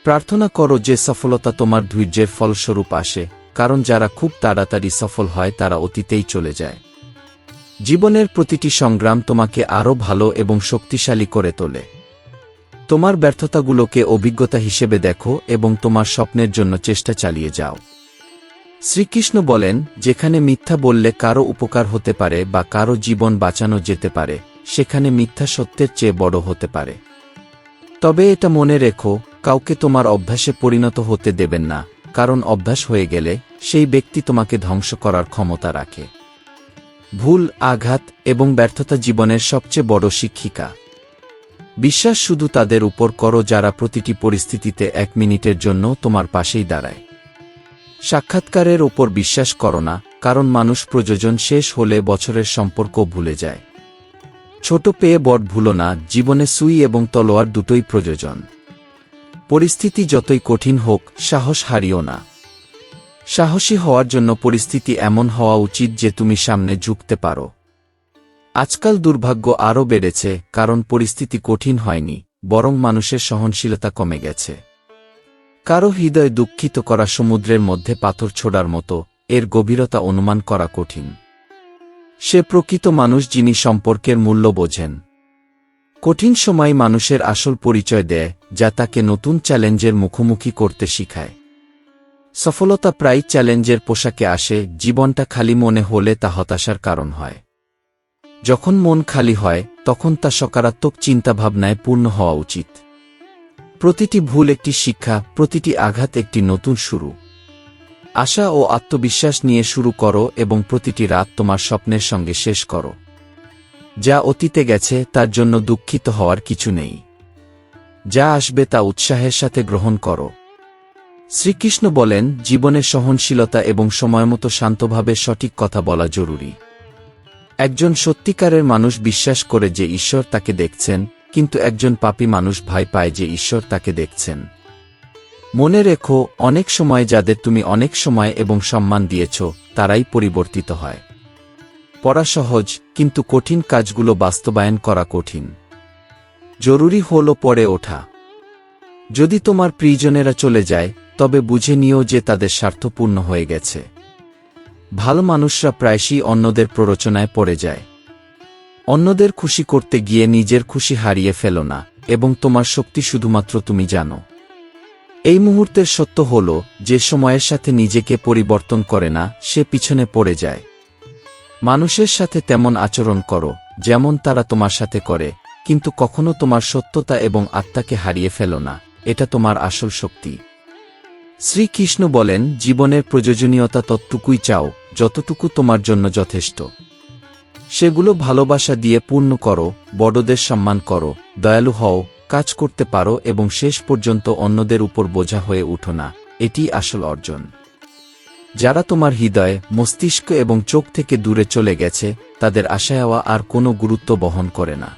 প্রার্থনা করো যে সফলতা তোমার ধৈর্যের ফলস্বরূপ আসে, কারণ যারা খুব তাড়াতাড়ি সফল হয় তারা অতীতেই চলে যায়। জীবনের প্রতিটি সংগ্রাম তোমাকে আরও ভালো এবং শক্তিশালী করে তোলে। তোমার ব্যর্থতাগুলোকে অভিজ্ঞতা হিসেবে দেখো এবং তোমার স্বপ্নের জন্য চেষ্টা চালিয়ে যাও। শ্রীকৃষ্ণ বলেন, যেখানে মিথ্যা বললে কারো উপকার হতে পারে বা কারো জীবন বাঁচানো যেতে পারে, সেখানে মিথ্যা সত্যের চেয়ে বড় হতে পারে। তবে এটা মনে রেখো, কাউকে তোমার অভ্যাসে পরিণত হতে দেবেন না, কারণ অভ্যাস হয়ে গেলে সেই ব্যক্তি তোমাকে ধ্বংস করার ক্ষমতা রাখে। ভুল, আঘাত এবং ব্যর্থতা জীবনের সবচেয়ে বড় শিক্ষিকা। বিশ্বাস শুধু তাদের উপর করো যারা প্রতিটি পরিস্থিতিতে 1 মিনিটের জন্য তোমার পাশেই দাঁড়ায়। সাক্ষাৎকারের ওপর বিশ্বাস করো না, কারণ মানুষ প্রয়োজন শেষ হলে বছরের সম্পর্ক ভুলে যায়। ছোট পেয়ে বড় ভুলো না, জীবনে সুই এবং তলোয়ার দুটোই প্রয়োজন। পরিস্থিতি যতই কঠিন হোক, সাহস হারিও না। সাহসী হওয়ার জন্য পরিস্থিতি এমন হওয়া উচিত যে তুমি সামনে ঝুঁকতে পারো। আজকাল দুর্ভাগ্য আরও বেড়েছে, কারণ পরিস্থিতি কঠিন হয়নি, বরং মানুষের সহনশীলতা কমে গেছে। কারো হৃদয় দুঃখিত করা সমুদ্রের মধ্যে পাথর ছোড়ার মতো, এর গভীরতা অনুমান করা কঠিন। সে প্রকৃত মানুষ যিনি সম্পর্কের মূল্য বোঝেন। কঠিন সময় মানুষের আসল পরিচয় দেয়, যা তাকে নতুন চ্যালেঞ্জের মুখোমুখি করতে শিখায়। সফলতা প্রায় চ্যালেঞ্জের পোশাকে আসে, জীবনটা খালি মনে হলে তা হতাশার কারণ হয়। যখন মন খালি হয়, তখন তা সকারাত্মক চিন্তাভাবনায় পূর্ণ হওয়া উচিত। প্রতিটি ভুল একটি শিক্ষা, প্রতিটি আঘাত একটি নতুন শুরু। আশা ও আত্মবিশ্বাস নিয়ে শুরু করো এবং প্রতিটি রাত তোমার স্বপ্নের সঙ্গে শেষ করো। যা অতীতে গেছে তার জন্য দুঃখিত হওয়ার কিছু নেই। যা আসবে তা উৎসাহের সাথে গ্রহণ করো। শ্রীকৃষ্ণ বলেন, জীবনে সহনশীলতা এবং সময়মতো শান্তভাবে সঠিক কথা বলা জরুরি। একজন সত্যিকারের মানুষ বিশ্বাস করে যে ঈশ্বর তাকে দেখছেন, কিন্তু একজন পাপী মানুষ ভয় পায় যে ঈশ্বর তাকে দেখছেন। মনে রেখো, অনেক সময় যাদের তুমি অনেক সময় এবং সম্মান দিয়েছ, তারাই পরিবর্তিত হয়। পড়া সহজ, কিন্তু কঠিন কাজগুলো বাস্তবায়ন করা কঠিন। জরুরি হল পড়ে ওঠা। যদি তোমার প্রিয়জনেরা চলে যায়, তবে বুঝে নিও যে তাদের স্বার্থপূর্ণ হয়ে গেছে। ভালো মানুষরা প্রায়শই অন্যদের প্ররোচনায় পড়ে যায়। অন্যদের খুশি করতে গিয়ে নিজের খুশি হারিয়ে ফেলো না, এবং তোমার শক্তি শুধুমাত্র তুমি জানো। এই মুহূর্তের সত্য হল, যে সময়ের সাথে নিজেকে পরিবর্তন করে না, সে পিছনে পড়ে যায়। মানুষের সাথে তেমন আচরণ করো, যেমন তারা তোমার সাথে করে, কিন্তু কখনো তোমার সত্যতা এবং আত্মাকে হারিয়ে ফেলো না। এটা তোমার আসল শক্তি। শ্রীকৃষ্ণ বলেন, জীবনের প্রয়োজনীয়তা ততটুকুই চাও যতটুকু তোমার জন্য যথেষ্ট। সেগুলো ভালোবাসা দিয়ে পূর্ণ করো, বড়দের সম্মান করো, দয়ালু হও, কাজ করতে পারো এবং শেষ পর্যন্ত অন্যদের উপর বোঝা হয়ে উঠো না। এটি আসল অর্জন। যারা তোমার হৃদয়, মস্তিষ্ক এবং চোখ থেকে দূরে চলে গেছে, তাদের আশায়াওয়া আর কোনো গুরুত্ব বহন করে না।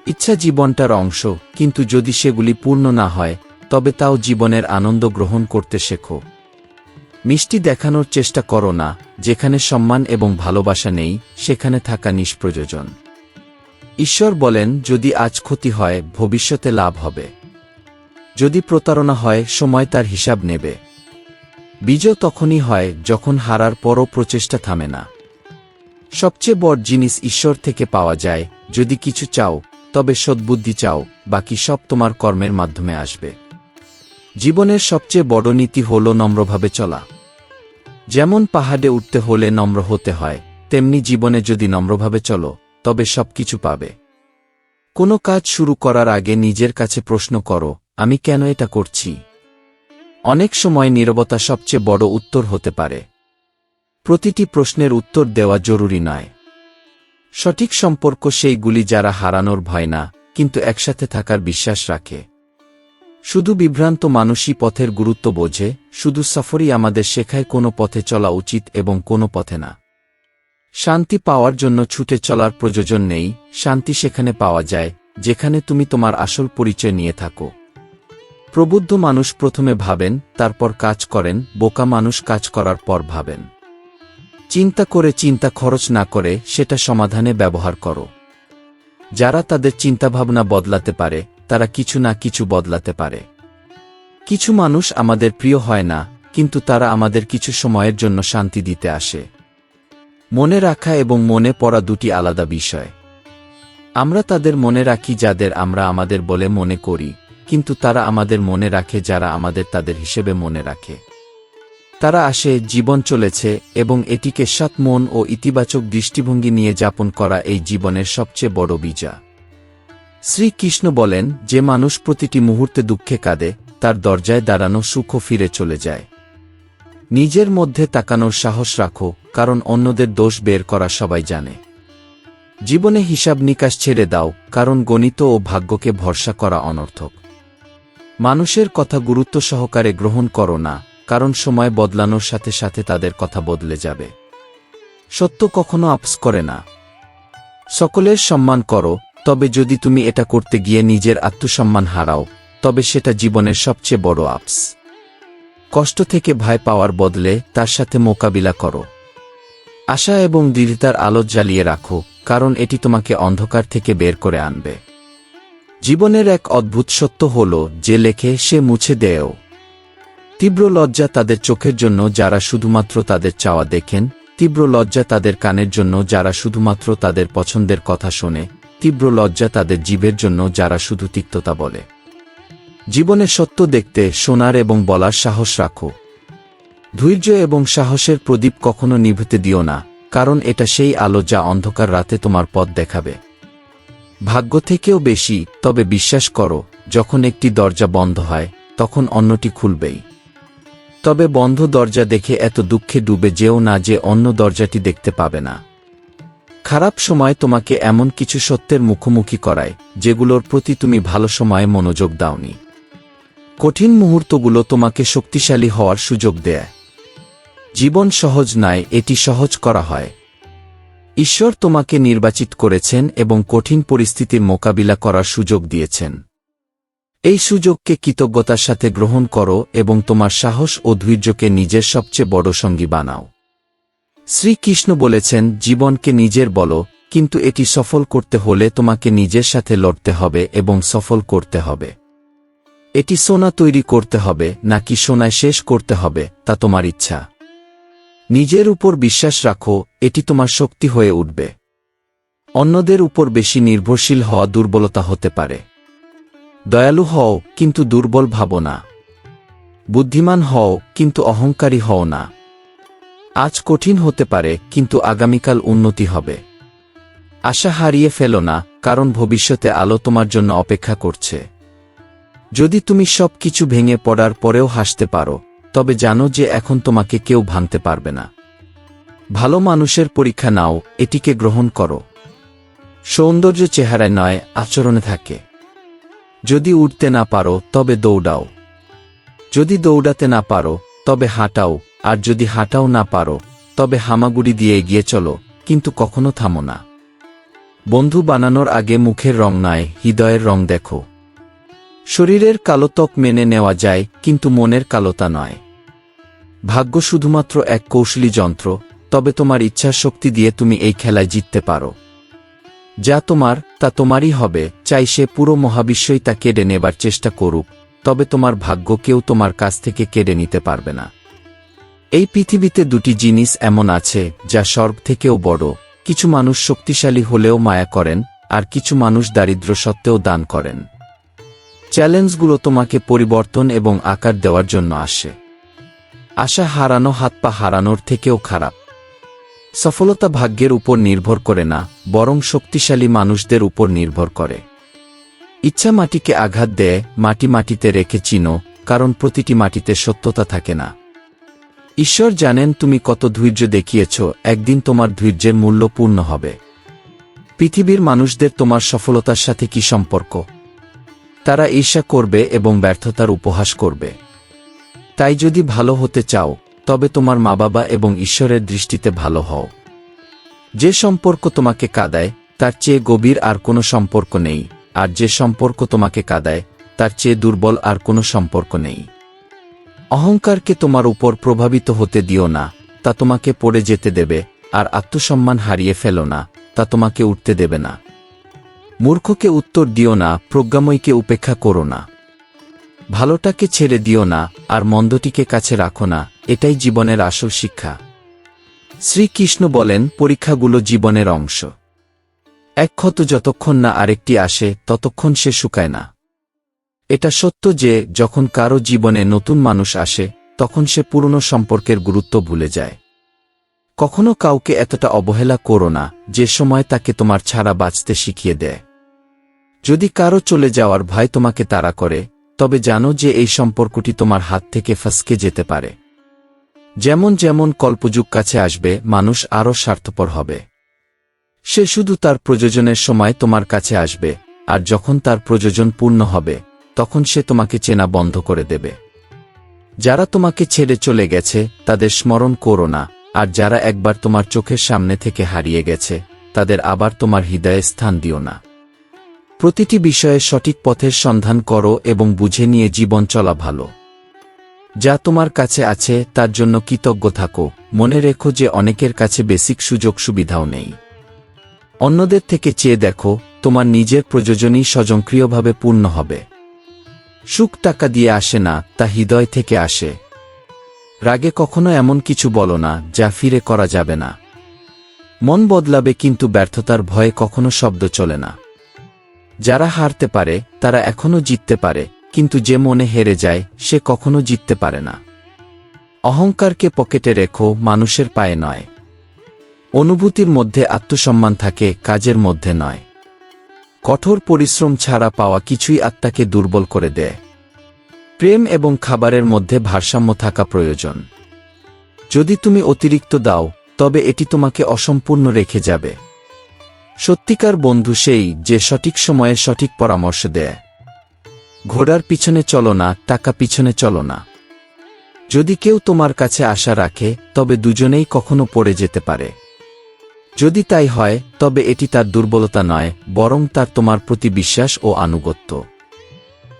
ইচ্ছা জীবনটার অংশ, কিন্তু যদি সেগুলি পূর্ণ না হয়, তবে তাও জীবনের আনন্দ গ্রহণ করতে শেখো। মিষ্টি দেখানোর চেষ্টা করো না। যেখানে সম্মান এবং ভালোবাসা নেই, সেখানে থাকা নিষ্প্রয়োজন। ঈশ্বর বলেন, যদি আজ ক্ষতি হয়, ভবিষ্যতে লাভ হবে। যদি প্রতারণা হয়, সময় তার হিসাব নেবে। বিজয় তখনই হয় যখন হারার পরও প্রচেষ্টা থামে না। সবচেয়ে বড় জিনিস ঈশ্বর থেকে পাওয়া যায়। যদি কিছু চাও, তবে সদ্বুদ্ধি চাও, বাকি সব তোমার কর্মের মাধ্যমে আসবে। জীবনের সবচেয়ে বড় নীতি হল নম্রভাবে চলা। যেমন পাহাড়ে উঠতে হলে নম্র হতে হয়, তেমনি জীবনে যদি নম্রভাবে চলো, তবে সবকিছু পাবে। কোনো কাজ শুরু করার আগে নিজের কাছে প্রশ্ন করো, আমি কেন এটা করছি? অনেক সময় নীরবতা সবচেয়ে বড় উত্তর হতে পারে। প্রতিটি প্রশ্নের উত্তর দেওয়া জরুরি নয়। সঠিক সম্পর্ক সেইগুলি যারা হারানোর ভয় না, কিন্তু একসাথে থাকার বিশ্বাস রাখে। শুধু বিভ্রান্ত মানুষই পথের গুরুত্ব বোঝে। শুধু সফরই আমাদের শেখায় কোনো পথে চলা উচিত এবং কোনো পথে না। শান্তি পাওয়ার জন্য ছুটে চলার প্রয়োজন নেই। শান্তি সেখানে পাওয়া যায় যেখানে তুমি তোমার আসল পরিচয় নিয়ে থাকো। প্রবুদ্ধ মানুষ প্রথমে ভাবেন, তারপর কাজ করেন। বোকা মানুষ কাজ করার পর ভাবেন। চিন্তা করে চিন্তা খরচ না করে সেটা সমাধানে ব্যবহার করো। যারা তাদের চিন্তাভাবনা বদলাতে পারে, তারা কিছু না কিছু বদলাতে পারে। কিছু মানুষ আমাদের প্রিয় হয় না, কিন্তু তারা আমাদের কিছু সময়ের জন্য শান্তি দিতে আসে। মনে রাখা এবং মনে পড়া দুটি আলাদা বিষয়। আমরা তাদের মনে রাখি যাদের আমরা আমাদের বলে মনে করি, কিন্তু তারা আমাদের মনে রাখে যারা আমাদের তাদের হিসেবে মনে রাখে। তারা আসে, জীবন চলেছে, এবং এটিকে সৎ মন ও ইতিবাচক দৃষ্টিভঙ্গি নিয়ে যাপন করা এই জীবনের সবচেয়ে বড় বিজয়। শ্রীকৃষ্ণ বলেন, যে মানুষ প্রতিটি মুহূর্তে দুঃখে কাঁদে, তার দরজায় দাঁড়ানো সুখও ফিরে চলে যায়। নিজের মধ্যে তাকানোর সাহস রাখো, কারণ অন্যদের দোষ বের করা সবাই জানে। জীবনে হিসাব নিকাশ ছেড়ে দাও, কারণ গণিত ও ভাগ্যকে ভরসা করা অনর্থক। মানুষের কথা গুরুত্ব সহকারে গ্রহণ করো না, কারণ সময় বদলানোর সাথে সাথে তাদের কথা বদলে যাবে। সত্য কখনো আপস করে না। সকলের সম্মান করো, তবে যদি তুমি এটা করতে গিয়ে নিজের আত্মসম্মান হারাও, তবে সেটা জীবনের সবচেয়ে বড় আপস। কষ্ট থেকে ভয় পাওয়ার বদলে তার সাথে মোকাবিলা করো। আশা এবং দৃঢ়তার আলো জ্বালিয়ে রাখো, কারণ এটি তোমাকে অন্ধকার থেকে বের করে আনবে। জীবনের এক অদ্ভুত সত্য হল, যে লেখে সে মুছে দেয়ও। তীব্র লজ্জা তাদের চোখের জন্য যারা শুধুমাত্র তাদের চাওয়া দেখেন। তীব্র লজ্জা তাদের কানের জন্য যারা শুধুমাত্র তাদের পছন্দের কথা শোনে। তীব্র লজ্জা তাদের জিভের জন্য যারা শুধু তিক্ততা বলে। জীবনে সত্য দেখতে, শোনার এবং বলার সাহস রাখো। ধৈর্য এবং সাহসের প্রদীপ কখনো নিভতে দিও না, কারণ এটা সেই আলো যা অন্ধকার রাতে তোমার পথ দেখাবে। ভাগ্য থেকেও বেশি, তবে বিশ্বাস করো, যখন একটি দরজা বন্ধ হয়, তখন অন্যটি খুলবেই। তবে বন্ধ দরজা দেখে এত দুঃখে ডুবে যেও না যে অন্য দরজাটি দেখতে পাবে না। খারাপ সময় তোমাকে এমন কিছু সত্যের মুখোমুখি করায়, যেগুলোর প্রতি তুমি ভালো সময়ে মনোযোগ দাওনি। কঠিন মুহূর্তগুলো তোমাকে শক্তিশালী হওয়ার সুযোগ দেয়। জীবন সহজ নয়, এটি সহজ করা হয়। ঈশ্বর তোমাকে নির্বাচিত করেছেন এবং কঠিন পরিস্থিতির মোকাবিলা করার সুযোগ দিয়েছেন। এই সুযোগকে কৃতজ্ঞতার সাথে গ্রহণ করো এবং তোমার সাহস ও ধৈর্যকে নিজের সবচেয়ে বড় সঙ্গী বানাও। শ্রীকৃষ্ণ বলেছেন, জীবনকে নিজের বলো, কিন্তু এটি সফল করতে হলে তোমাকে নিজের সাথে লড়তে হবে এবং সফল করতে হবে। এটি সোনা তৈরি করতে হবে নাকি সোনায় শেষ করতে হবে, তা তোমার ইচ্ছা। নিজের উপর বিশ্বাস রাখো, এটি তোমার শক্তি হয়ে উঠবে। অন্যদের উপর বেশি নির্ভরশীল হওয়া দুর্বলতা হতে পারে। দয়ালু হও, কিন্তু দুর্বল ভাবো না। বুদ্ধিমান হও, কিন্তু অহংকারী হও না। আজ কঠিন হতে পারে, কিন্তু আগামীকাল উন্নতি হবে। আশা হারিয়ে ফেলো না, কারণ ভবিষ্যতে আলো তোমার জন্য অপেক্ষা করছে। যদি তুমি সব কিছু ভেঙে পড়ার পরেও হাসতে পারো, তবে জানো যে এখন তোমাকে কেউ ভাঙতে পারবে না। ভালো মানুষের পরীক্ষা নাও, এটিকে গ্রহণ করো। সৌন্দর্য চেহারায় নয়, আচরণে থাকে। যদি উঠতে না পারো তবে দৌড়াও। যদি দৌড়াতে না পারো তবে হাঁটাও, আর যদি হাঁটাও না পারো তবে হামাগুড়ি দিয়ে এগিয়ে চলো, কিন্তু কখনো থামো না। বন্ধু বানানোর আগে মুখের রং নয়, হৃদয়ের রং দেখো। শরীরের কালো ত্বক মেনে নেওয়া যায়, কিন্তু মনের কালোতা নয়। ভাগ্য শুধুমাত্র এক কৌশলী যন্ত্র, তবে তোমার ইচ্ছার শক্তি দিয়ে তুমি এই খেলায় জিততে পারো। যা তোমার তা তোমারই হবে, চাই সে পুরো মহাবিশ্বই তা কেড়ে নেবার চেষ্টা করুক, তবে তোমার ভাগ্য কেউ তোমার কাছ থেকে কেড়ে নিতে পারবে না। এই পৃথিবীতে দুটি জিনিস এমন আছে যা স্বর্গ থেকেও বড়। কিছু মানুষ শক্তিশালী হলেও মায়া করেন, আর কিছু মানুষ দারিদ্র সত্ত্বেও দান করেন। চ্যালেঞ্জগুলো তোমাকে পরিবর্তন এবং আকার দেওয়ার জন্য আসে। আশা হারানো হাত পা হারানোর থেকেও খারাপ। সফলতা ভাগ্যের উপর নির্ভর করে না, বরং শক্তিশালী মানুষদের উপর নির্ভর করে। ইচ্ছা মাটিকে আঘাত দেয়, মাটি মাটিতে রেখে চিনো, কারণ প্রতিটি মাটিতে সত্যতা থাকে না। ঈশ্বর জানেন তুমি কত ধৈর্য দেখিয়েছ, একদিন তোমার ধৈর্যের মূল্য পূর্ণ হবে। পৃথিবীর মানুষদের তোমার সফলতার সাথে কি সম্পর্ক? তারা ঈর্ষা করবে এবং ব্যর্থতার উপহাস করবে। তাই যদি ভালো হতে চাও, তবে তোমার মা বাবা এবং ঈশ্বরের দৃষ্টিতে ভালো হও। যে সম্পর্ক তোমাকে কাঁদায় তার চেয়ে গভীর আর কোনো সম্পর্ক নেই, আর যে সম্পর্ক তোমাকে কাঁদায় তার চেয়ে দুর্বল আর কোনো সম্পর্ক নেই। অহংকারকে তোমার উপর প্রভাবিত হতে দিও না, তা তোমাকে পড়ে যেতে দেবে, আর আত্মসম্মান হারিয়ে ফেলো না, তা তোমাকে উঠতে দেবে না। মূর্খকে উত্তর দিও না, প্রজ্ঞাময়ীকে উপেক্ষা করো না। ভালোটাকে ছেড়ে দিও না, আর মন্দটিকে কাছে রাখো না, এটাই জীবনের আসল শিক্ষা। শ্রীকৃষ্ণ বলেন, পরীক্ষাগুলো জীবনের অংশ। এক ক্ষত যতক্ষণ না আরেকটি আসে ততক্ষণ সে শুকায় না। এটা সত্য যে যখন কারো জীবনে নতুন মানুষ আসে, তখন সে পুরনো সম্পর্কের গুরুত্ব ভুলে যায়। কখনো কাউকে এতটা অবহেলা করো না যে সময় তাকে তোমার ছাড়া বাঁচতে শিখিয়ে দেয়। যদি কারো চলে যাওয়ার ভয় তোমাকে তাড়া করে, তবে জানো যে এই সম্পর্কটি তোমার হাত থেকে ফসকে যেতে পারে। যেমন যেমন কল্পযুগ কাছে আসবে, মানুষ আরও স্বার্থপর হবে। সে শুধু তার প্রয়োজনের সময় তোমার কাছে আসবে, আর যখন তার প্রয়োজন পূর্ণ হবে, তখন সে তোমাকে চেনা বন্ধ করে দেবে। যারা তোমাকে ছেড়ে চলে গেছে তাদের স্মরণ করো না, আর যারা একবার তোমার চোখের সামনে থেকে হারিয়ে গেছে তাদের আবার তোমার হৃদয়ে স্থান দিও না। প্রতিটি বিষয়ে সঠিক পথের সন্ধান করো এবং বুঝে নিয়ে জীবন চলা ভালো। যা তোমার কাছে আছে তার জন্য কৃতজ্ঞ থাকো। মনে রেখো যে অনেকের কাছে বেসিক সুযোগ সুবিধাও নেই। অন্যদের থেকে চেয়ে দেখো, তোমার নিজের প্রয়োজনই স্বয়ংক্রিয়ভাবে পূর্ণ হবে। সুখ টাকা দিয়ে আসে না, তা হৃদয় থেকে আসে। রাগে কখনো এমন কিছু বলো না যা ফিরে করা যাবে না। মন বদলাবে, কিন্তু ব্যর্থতার ভয়ে কখনো শব্দ চলে না। যারা হারতে পারে তারা এখনো জিততে পারে, কিন্তু যে মনে হেরে যায় সে কখনো জিততে পারে না। অহংকারকে পকেটে রেখো, মানুষের পায়ে নয়। অনুভূতির মধ্যে আত্মসম্মান থাকে, কাজের মধ্যে নয়। কঠোর পরিশ্রম ছাড়া পাওয়া কিছুই আত্মাকে দুর্বল করে দেয়। প্রেম এবং খাবারের মধ্যে ভারসাম্য থাকা প্রয়োজন। যদি তুমি অতিরিক্ত দাও, তবে এটি তোমাকে অসম্পূর্ণ রেখে যাবে। সত্যিকার বন্ধু সেই যে সঠিক সময়ে সঠিক পরামর্শ দেয়। ঘোড়ার পিছনে চলো না, টাকা পিছনে চলো না। যদি কেউ তোমার কাছে আশা রাখে, তবে দুজনেই কখনো পড়ে যেতে পারে। যদি তাই হয়, তবে এটি তার দুর্বলতা নয়, বরং তার তোমার প্রতি বিশ্বাস ও আনুগত্য।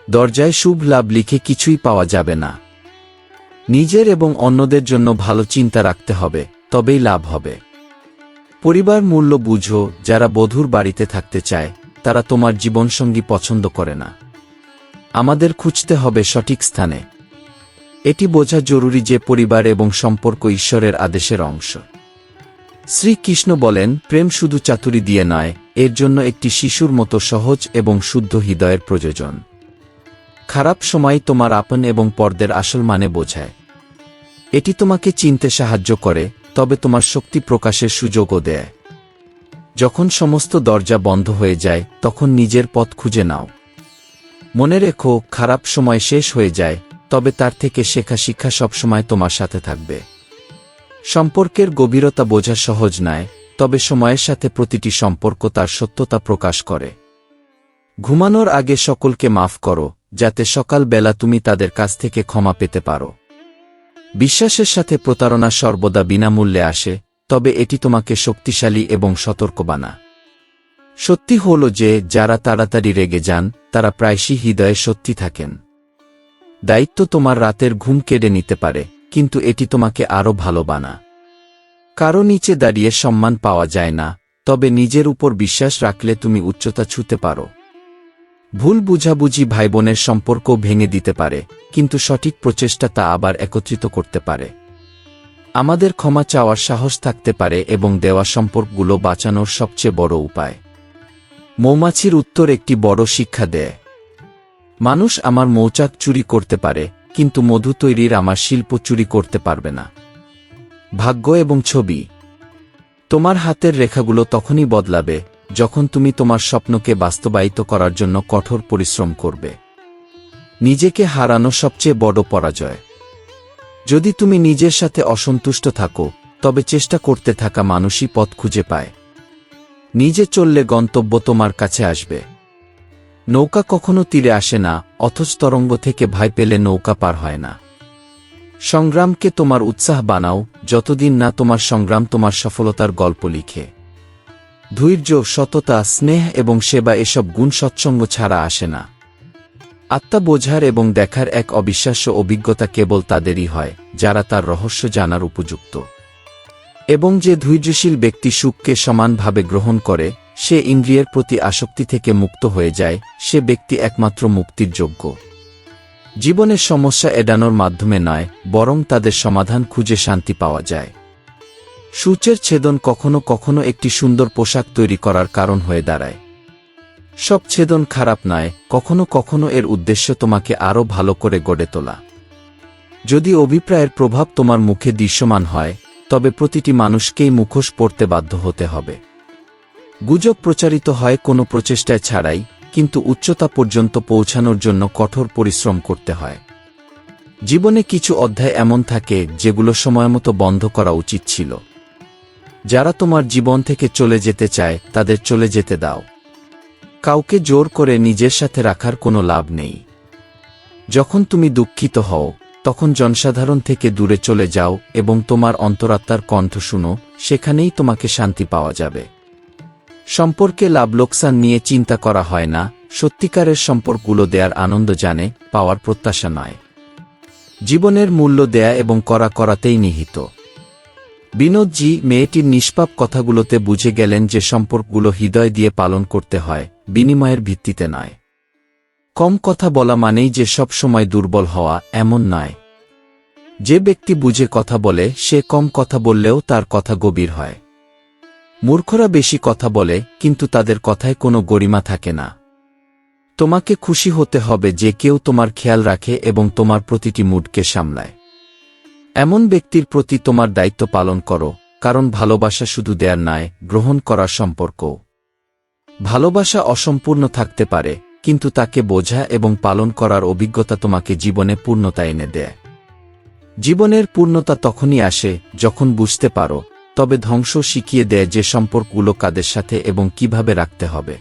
দরজায় শুভ লাভ লিখে কিছুই পাওয়া যাবে না। নিজের এবং অন্যদের জন্য ভালো চিন্তা রাখতে হবে, তবেই লাভ হবে। পরিবার মূল্য বুঝো। যারা বধূর বাড়িতে থাকতে চায় তারা তোমার জীবনসঙ্গী পছন্দ করে না। আমাদের খুঁজতে হবে সঠিক স্থানে। এটি বোঝা জরুরি যে পরিবার এবং সম্পর্ক ঈশ্বরের আদেশের অংশ। শ্রীকৃষ্ণ বলেন, প্রেম শুধু চাতুরি দিয়ে নয়, এর জন্য একটি শিশুর মতো সহজ এবং শুদ্ধ হৃদয়ের প্রয়োজন। খারাপ সময় তোমার আপন এবং পরদের আসল মানে বোঝায়। এটি তোমাকে চিনতে সাহায্য করে, তবে তোমার শক্তি প্রকাশের সুযোগও দেয়। যখন সমস্ত দরজা বন্ধ হয়ে যায়, তখন নিজের পথ খুঁজে নাও। মনে রেখো, খারাপ সময় শেষ হয়ে যায়, তবে তার থেকে শেখা শিক্ষা সবসময় তোমার সাথে থাকবে। সম্পর্কের গভীরতা বোঝা সহজ নয়, তবে সময়ের সাথে প্রতিটি সম্পর্ক তার সত্যতা প্রকাশ করে। ঘুমানোর আগে সকলকে মাফ করো, যাতে সকালবেলা তুমি তাদের কাছ থেকে ক্ষমা পেতে পারো। বিশ্বাসের সাথে প্রতারণা সর্বদা বিনামূল্যে আসে, তবে এটি তোমাকে শক্তিশালী এবং সতর্ক বানায়। সত্যি হল যে যারা তাড়াতাড়ি রেগে যান তারা প্রায়শই হৃদয়ে সত্যি থাকেন। দায়িত্ব তোমার রাতের ঘুম কেড়ে নিতে পারে, কিন্তু এটি তোমাকে আরও ভালো বানায়। কারো নিচে দাঁড়িয়ে সম্মান পাওয়া যায় না, তবে নিজের উপর বিশ্বাস রাখলে তুমি উচ্চতা ছুঁতে পারো। ভুল বুঝাবুঝি ভাইবোনের সম্পর্ক ভেঙে দিতে পারে, কিন্তু সঠিক প্রচেষ্টা তা আবার একত্রিত করতে পারে। আমাদের ক্ষমা চাওয়ার সাহস থাকতে পারে এবং দেওয়া সম্পর্কগুলো বাঁচানোর সবচেয়ে বড় উপায়। মৌমাছির উত্তর একটি বড় শিক্ষা দেয়। মানুষ আমার মৌচাক চুরি করতে পারে, কিন্তু মধু তৈরির আমার শিল্প চুরি করতে পারবে না। ভাগ্য এবং ছবি। তোমার হাতের রেখাগুলো তখনই বদলাবে যখন তুমি তোমার স্বপ্নকে বাস্তবায়িত করার জন্য কঠোর পরিশ্রম করবে। নিজেকে হারানো সবচেয়ে বড় পরাজয়। যদি তুমি নিজের সাথে অসন্তুষ্ট থাকো, তবে চেষ্টা করতে থাকা মানুষই পথ খুঁজে পায়। নিজে চললে গন্তব্য তোমার কাছে আসবে। নৌকা কখনো তীরে আসে না, অথচ তরঙ্গ থেকে ভয় পেলে নৌকা পার হয় না। সংগ্রামকে তোমার উৎসাহ বানাও, যতদিন না তোমার সংগ্রাম তোমার সফলতার গল্প লিখে। ধৈর্য, সততা, স্নেহ এবং সেবা এসব গুণ সৎসঙ্গ ছাড়া আসে না। আত্মা বোঝার এবং দেখার এক অবিশ্বাস্য অভিজ্ঞতা কেবল তাদেরই হয় যারা তার রহস্য জানার উপযুক্ত। এবং যে ধৈর্যশীল ব্যক্তি সুখকে সমানভাবে গ্রহণ করে, সে ইন্দ্রিয়ের প্রতি আসক্তি থেকে মুক্ত হয়ে যায়, সে ব্যক্তি একমাত্র মুক্তির যোগ্য। জীবনের সমস্যা এড়ানোর মাধ্যমে নয়, বরং তাদের সমাধান খুঁজে শান্তি পাওয়া যায়। সূচের ছেদন কখনো কখনো একটি সুন্দর পোশাক তৈরি করার কারণ হয়ে দাঁড়ায়। সব ছেদন খারাপ নয়, কখনো কখনো এর উদ্দেশ্য তোমাকে আরও ভালো করে গড়ে তোলা। যদি অভিপ্রায়ের প্রভাব তোমার মুখে দৃশ্যমান হয়, তবে প্রতিটি মানুষকেই মুখোশ পরতে বাধ্য হতে হবে। গুজব প্রচারিত হয় কোনো প্রচেষ্টায় ছাড়াই, কিন্তু উচ্চতা পর্যন্ত পৌঁছানোর জন্য কঠোর পরিশ্রম করতে হয়। জীবনে কিছু অধ্যায় এমন থাকে যেগুলো সময়মতো বন্ধ করা উচিত ছিল। যারা তোমার জীবন থেকে চলে যেতে চায় তাদের চলে যেতে দাও। কাউকে জোর করে নিজের সাথে রাখার কোনো লাভ নেই। যখন তুমি দুঃখিত হও, তখন জনসাধারণ থেকে দূরে চলে যাও এবং তোমার অন্তরাত্মার কণ্ঠ শুনো, সেখানেই তোমাকে শান্তি পাওয়া যাবে। সম্পর্কে লাভ লোকসান নিয়ে চিন্তা করা হয় না, সত্যিকারের সম্পর্কগুলো দেয়ার আনন্দ জানে, পাওয়ার প্রত্যাশা নয়। জীবনের মূল্য দেয়া এবং করাতেই নিহিত। বিনোদজি মেয়েটির নিষ্পাপ কথাগুলোতে বুঝে গেলেন যে সম্পর্কগুলো হৃদয় দিয়ে পালন করতে হয়, বিনিময়ের ভিত্তিতে নয়। কম কথা বলা মানেই যে সব সময় দুর্বল হওয়া, এমন নয়। যে ব্যক্তি বুঝে কথা বলে সে কম কথা বললেও তার কথা গভীর হয়। মূর্খরা বেশি কথা বলে, কিন্তু তাদের কথায় কোনো গরিমা থাকে না। তোমাকে খুশি হতে হবে যে কেউ তোমার খেয়াল রাখে এবং তোমার প্রতিটি মুডকে সামলায়। এমন ব্যক্তির প্রতি তোমার দায়িত্ব পালন করো, কারণ ভালোবাসা শুধু দেয়ার নয়, গ্রহণ করার সম্পর্কও। ভালোবাসা অসম্পূর্ণ থাকতে পারে, কিন্তু তাকে বোঝা এবং পালন করার অভিজ্ঞতা তোমাকে জীবনে পূর্ণতা এনে দেয়। জীবনের পূর্ণতা তখনই আসে যখন বুঝতে পারো, তবে ধ্বংস শিখিয়ে দেয় যে সম্পর্কগুলো কাদের সাথে এবং কিভাবে রাখতে হবে।